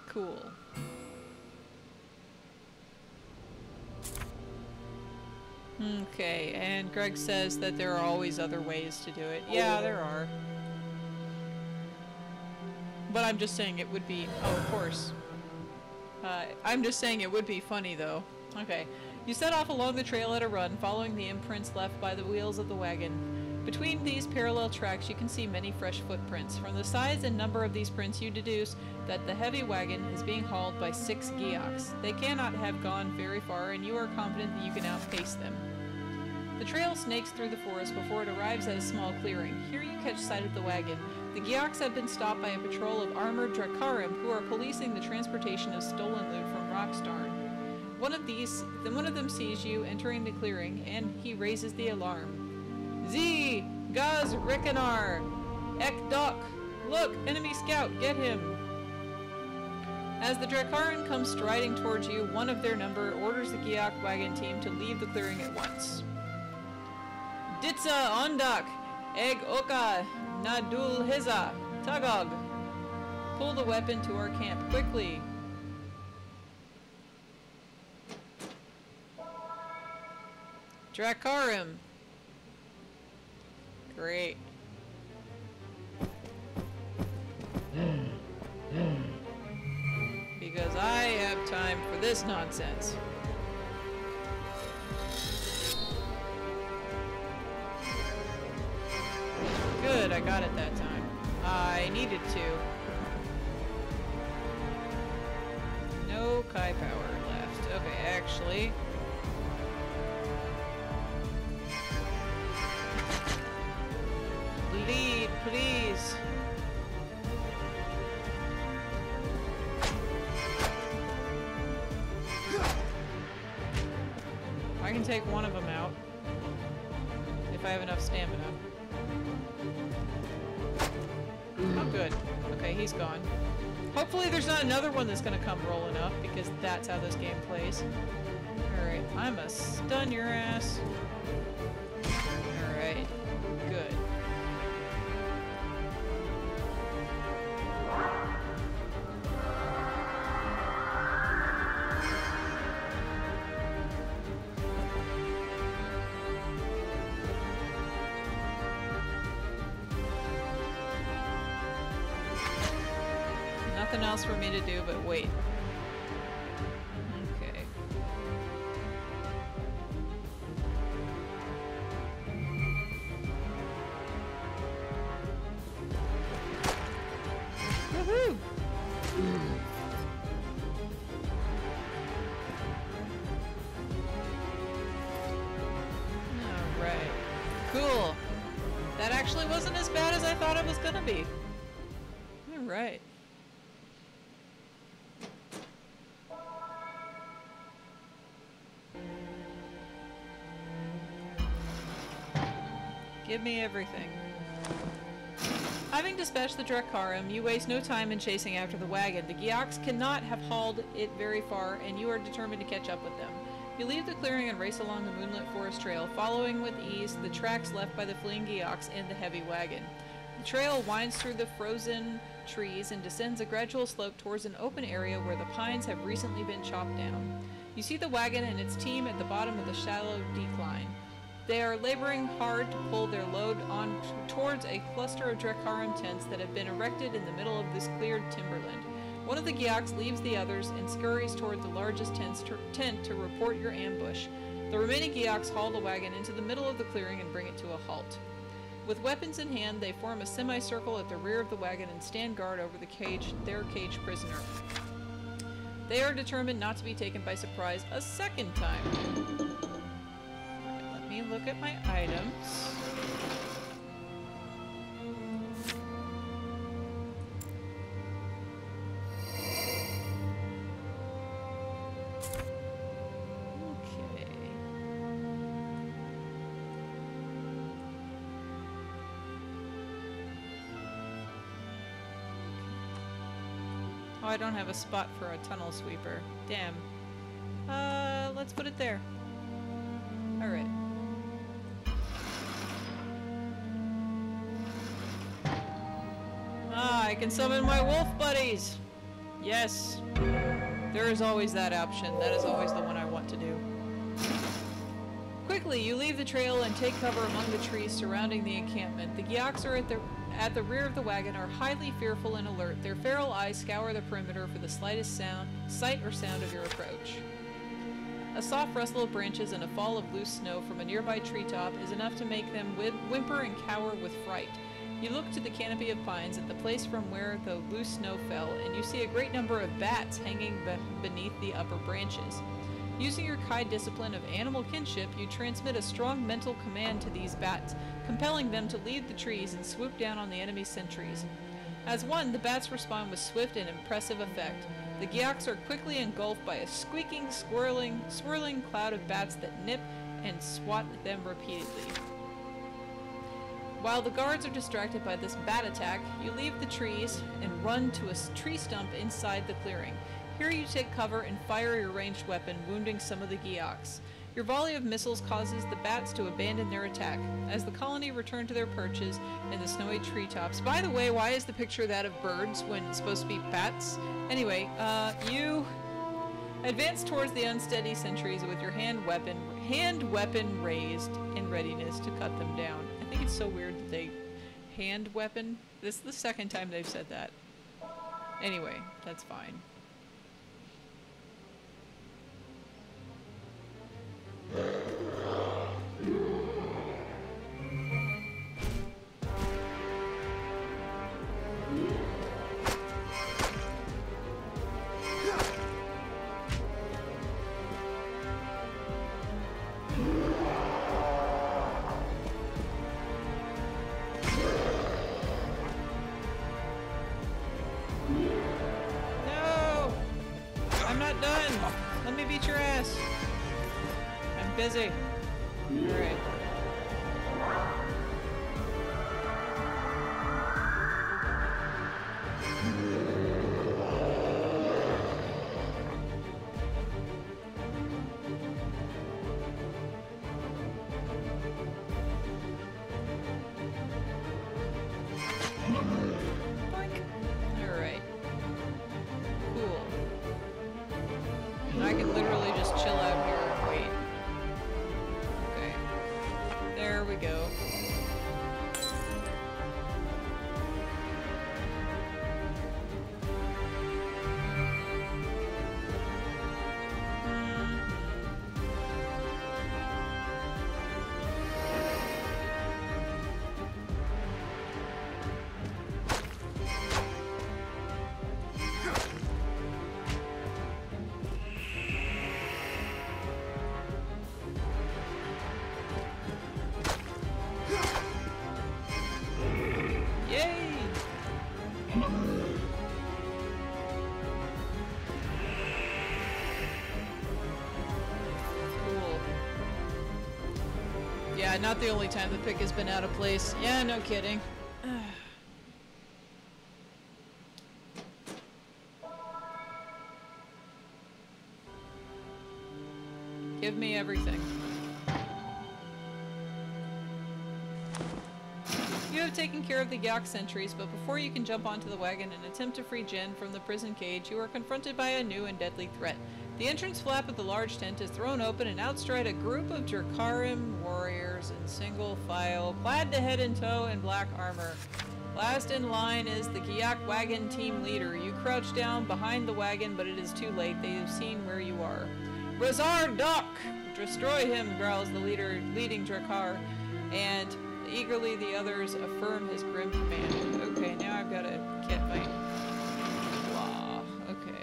A: Cool. Okay, and Greg says that there are always other ways to do it. Yeah, there are. But I'm just saying it would be... Oh, of course. I'm just saying it would be funny, though. Okay. You set off along the trail at a run, following the imprints left by the wheels of the wagon. Between these parallel tracks, you can see many fresh footprints. From the size and number of these prints, you deduce that the heavy wagon is being hauled by 6 Gyoks. They cannot have gone very far, and you are confident that you can outpace them. The trail snakes through the forest before it arrives at a small clearing. Here you catch sight of the wagon. The Gyoks have been stopped by a patrol of armored Drakarim who are policing the transportation of stolen loot from Rockstarn. One of them sees you entering the clearing, and he raises the alarm. Z! Gaz Rikanar! Ek Dok! Look! Enemy scout! Get him! As the Drakarin comes striding towards you, one of their number orders the Gyok wagon team to leave the clearing at once. Ditsa Ondak! Eg Oka! Nadul Hiza! Tagog! Pull the weapon to our camp, quickly! Drakarim! Great. Because I have time for this nonsense. Good, I got it that time. I needed to. No Kai power left. Okay, actually. Lead, please. I can take one of them out. If I have enough stamina. Oh, good. Okay, he's gone. Hopefully there's not another one that's gonna come rolling up, because that's how this game plays. Alright, I'ma stun your ass. Alright, good. Nothing else for me to do but wait. Okay. Woohoo! Alright. Cool. That actually wasn't as bad as I thought it was gonna be. Alright. Give me everything. Having dispatched the Dracarum, you waste no time in chasing after the wagon. The Gyoks cannot have hauled it very far, and you are determined to catch up with them. You leave the clearing and race along the moonlit forest trail, following with ease the tracks left by the fleeing Gyoks and the heavy wagon. The trail winds through the frozen trees and descends a gradual slope towards an open area where the pines have recently been chopped down. You see the wagon and its team at the bottom of the shallow decline. They are laboring hard to pull their load on towards a cluster of Dracarum tents that have been erected in the middle of this cleared timberland. One of the Gyoks leaves the others and scurries toward the largest tent to report your ambush. The remaining Gyoks haul the wagon into the middle of the clearing and bring it to a halt. With weapons in hand, they form a semicircle at the rear of the wagon and stand guard over their caged prisoner. They are determined not to be taken by surprise a second time. Let me look at my items. Okay. Oh, I don't have a spot for a tunnel sweeper. Damn. Let's put it there. Alright. Ah, I can summon my wolf buddies! Yes. There is always that option. That is always the one I want to do. Quickly, you leave the trail and take cover among the trees surrounding the encampment. The Gyoks are at the rear of the wagon are highly fearful and alert. Their feral eyes scour the perimeter for the slightest sight or sound of your approach. A soft rustle of branches and a fall of loose snow from a nearby treetop is enough to make them whimper and cower with fright. You look to the canopy of pines at the place from where the loose snow fell, and you see a great number of bats hanging beneath the upper branches. Using your Kai discipline of animal kinship, you transmit a strong mental command to these bats, compelling them to leave the trees and swoop down on the enemy's sentries. As one, the bats respond with swift and impressive effect. The Gyoks are quickly engulfed by a squeaking, swirling cloud of bats that nip and swat at them repeatedly. While the guards are distracted by this bat attack, you leave the trees and run to a tree stump inside the clearing. Here you take cover and fire your ranged weapon, wounding some of the Gyoks. Your volley of missiles causes the bats to abandon their attack. As the colony return to their perches in the snowy treetops. By the way, why is the picture that of birds when it's supposed to be bats? Anyway, you advance towards the unsteady sentries with your hand weapon raised in readiness to cut them down. I think it's so weird that they hand weapon. This is the second time they've said that. Anyway, that's fine. ass! I'm busy. Alright. Alright. Cool. And I can literally just chill out here and wait. Okay. There we go. Yeah, not the only time the pick has been out of place. Yeah, no kidding. Give me everything. You have taken care of the Yak sentries, but before you can jump onto the wagon and attempt to free Jen from the prison cage, you are confronted by a new and deadly threat. The entrance flap of the large tent is thrown open, and out stride a group of Drakarim warriors in single file, clad to head and toe in black armor. Last in line is the Gyak wagon team leader. You crouch down behind the wagon, but it is too late. They have seen where you are. Razar Doc! Destroy him, growls the leader leading Drakar, and eagerly the others affirm his grim command. Okay, now I've got to get my... blah. Okay.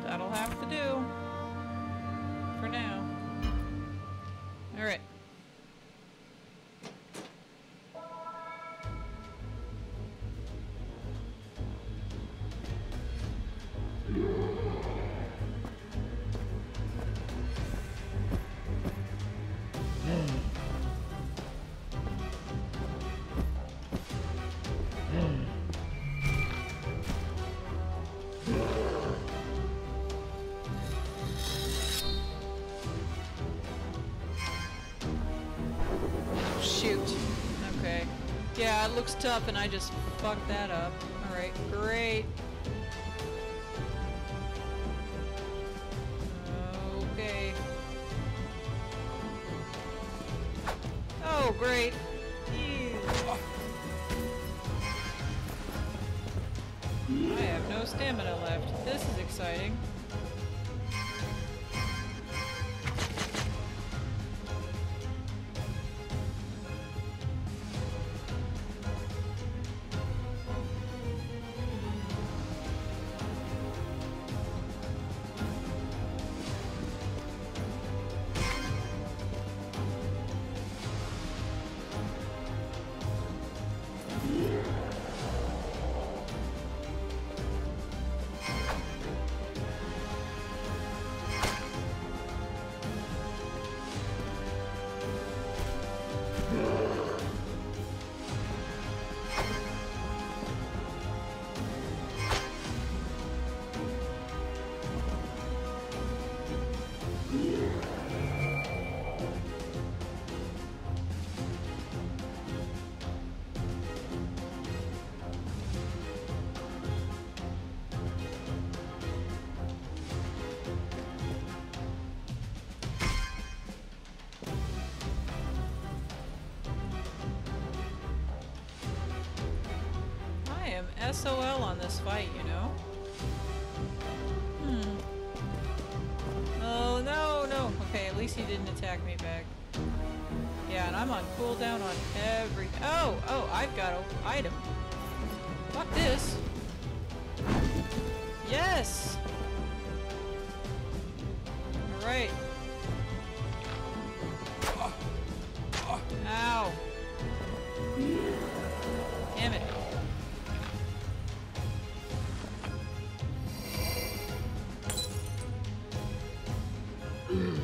A: That'll have to do. For now. Alright. Shoot. Okay. Yeah, it looks tough and I just fucked that up. Alright, great. Okay. Oh, great. Ew. I have no stamina left. This is exciting. SOL on this fight, you know? Oh, no, no. Okay, at least he didn't attack me back. Yeah, and I'm on cooldown on every... Oh! Oh, I've got an item. Fuck this. Yes! Alright. Ow. Damn it.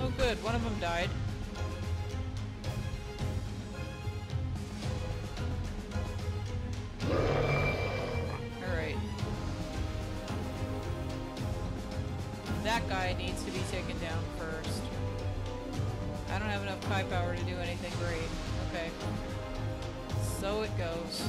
A: Oh good, one of them died. Alright. That guy needs to be taken down first. I don't have enough Kai power to do anything great. Okay. So it goes.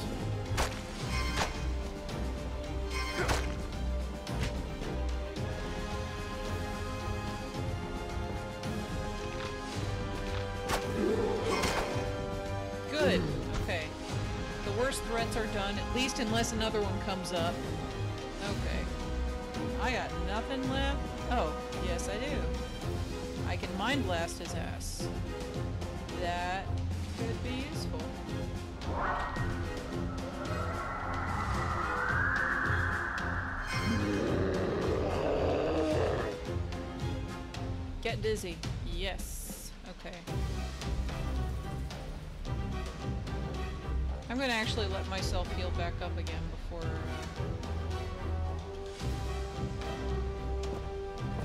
A: Good. Okay. The worst threats are done, at least unless another one comes up. Okay. I got nothing left? Oh, yes I do. I can Mind Blast his ass. That could be useful. Get dizzy. Yes. Okay. I'm gonna actually let myself heal back up again before...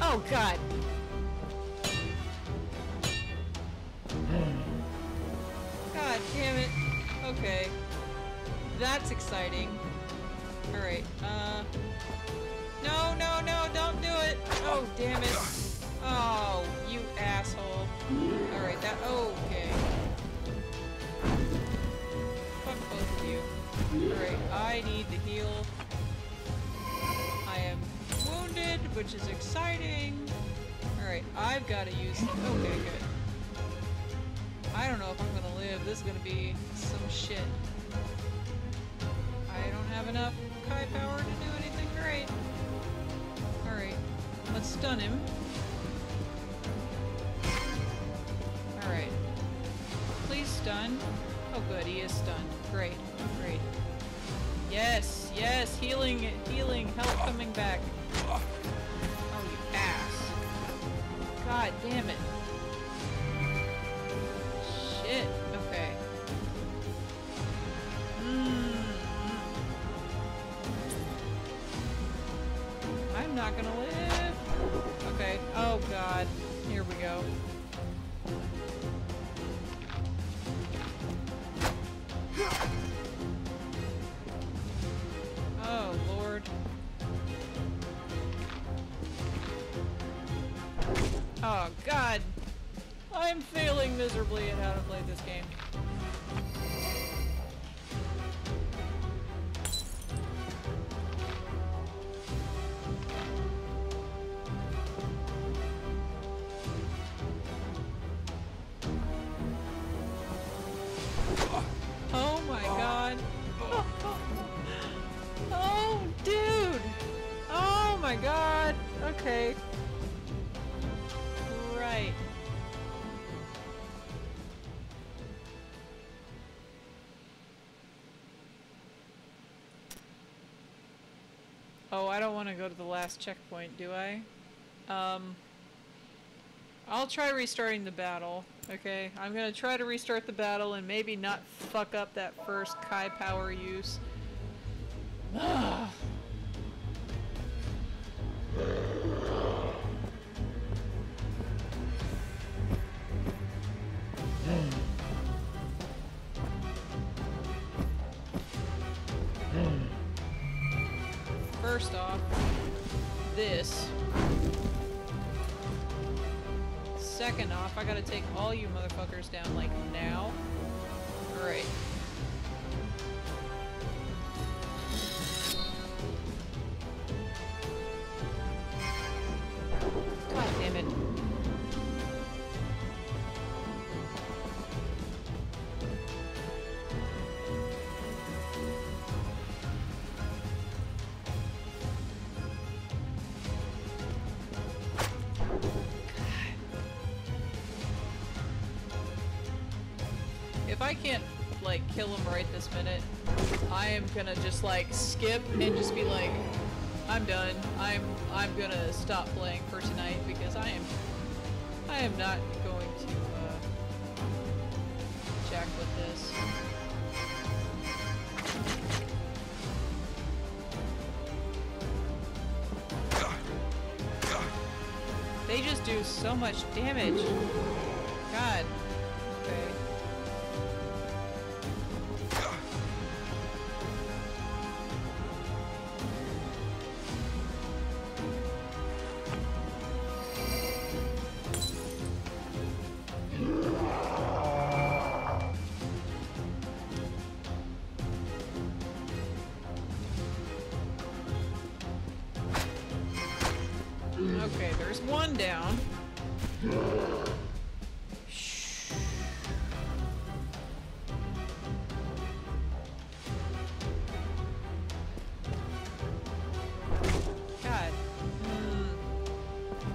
A: Oh god! God damn it. Okay. That's exciting. Alright, No, no, no, don't do it! Oh, damn it. Oh, you asshole. Alright, that... Okay. Fuck both of you. Alright, I need to heal. I am wounded, which is exciting. Alright, I've got to use... Okay, good. I don't know if I'm gonna live. This is gonna be some shit. I don't have enough Kai power to do anything great. Alright, let's stun him. Alright. Please stun. Oh good, he is stunned. Great, great. Yes, yes, healing, healing, health coming back. Oh, you ass. God damn it. Shit, okay. I'm not gonna live. Okay, oh god. Here we go. Oh, Lord. Oh, God. I'm failing miserably at how to play this game. Oh my god. Oh, dude. Oh my god. Okay. Right. Oh, I don't want to go to the last checkpoint, do I? I'll try restarting the battle, okay? I'm gonna try to restart the battle and maybe not fuck up that first Kai power use. First off, this. Second off, I gotta take all you motherfuckers down, like, now. Alright. God damn it. like kill him right this minute. I am gonna just like skip and just be like, I'm done. I'm gonna stop playing for tonight because I am not going to jack with this. They just do so much damage. God. Okay. Okay, there's one down. God.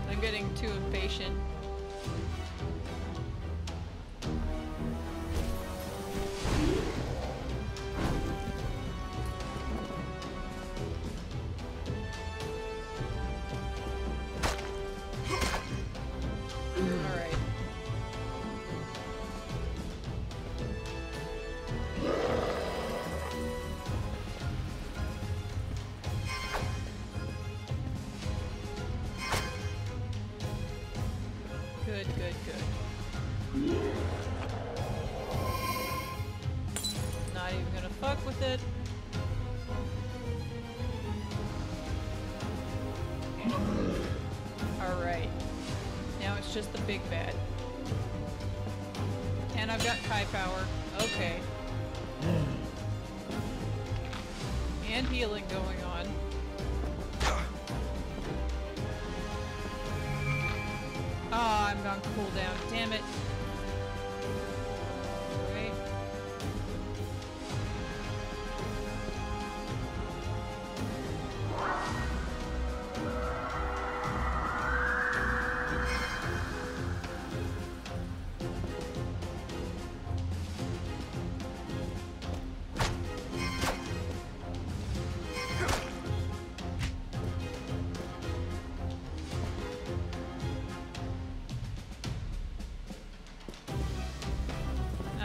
A: I'm getting too impatient. Alright. Good, good, good. Not even gonna fuck with it. Alright. Now it's just the big bad. And I've got Kai power. Okay. And healing going on. Ah, I'm on cooldown. Damn it. Right.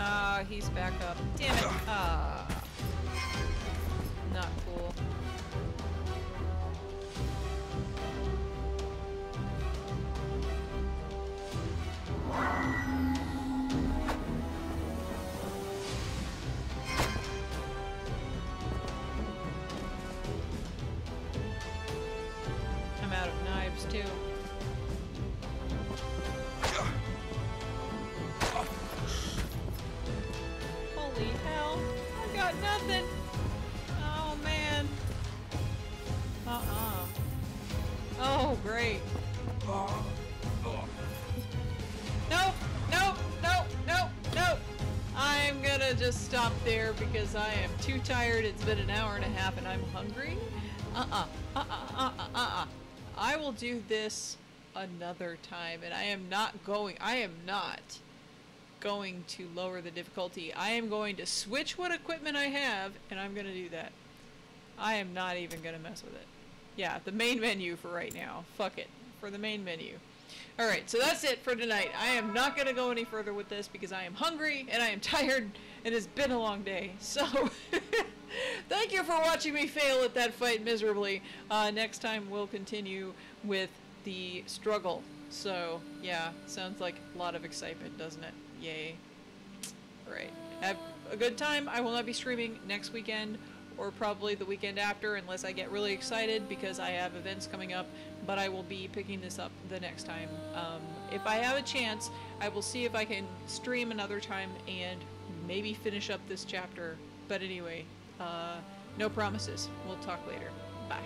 A: Ah, he's back up. Damn it. Ah. Not cool. I'm out of knives too. Holy hell, I got nothing. Oh man. Oh great. Nope, nope, nope, nope, nope. I'm gonna just stop there because I am too tired. It's been an hour and a half and I'm hungry. I will do this another time, and I am not going to lower the difficulty. I am going to switch what equipment I have, and I'm gonna do that. I am not even gonna mess with it. Yeah, the main menu for right now. Fuck it. For the main menu. Alright, so that's it for tonight. I am not gonna go any further with this because I am hungry, and I am tired, and it's been a long day. So, thank you for watching me fail at that fight miserably. Next time we'll continue with the struggle. So, yeah, sounds like a lot of excitement, doesn't it? Yay. Alright, have a good time. I will not be streaming next weekend or probably the weekend after unless I get really excited because I have events coming up, but I will be picking this up the next time. If I have a chance, I will see if I can stream another time and maybe finish up this chapter. But anyway, no promises. We'll talk later. Bye.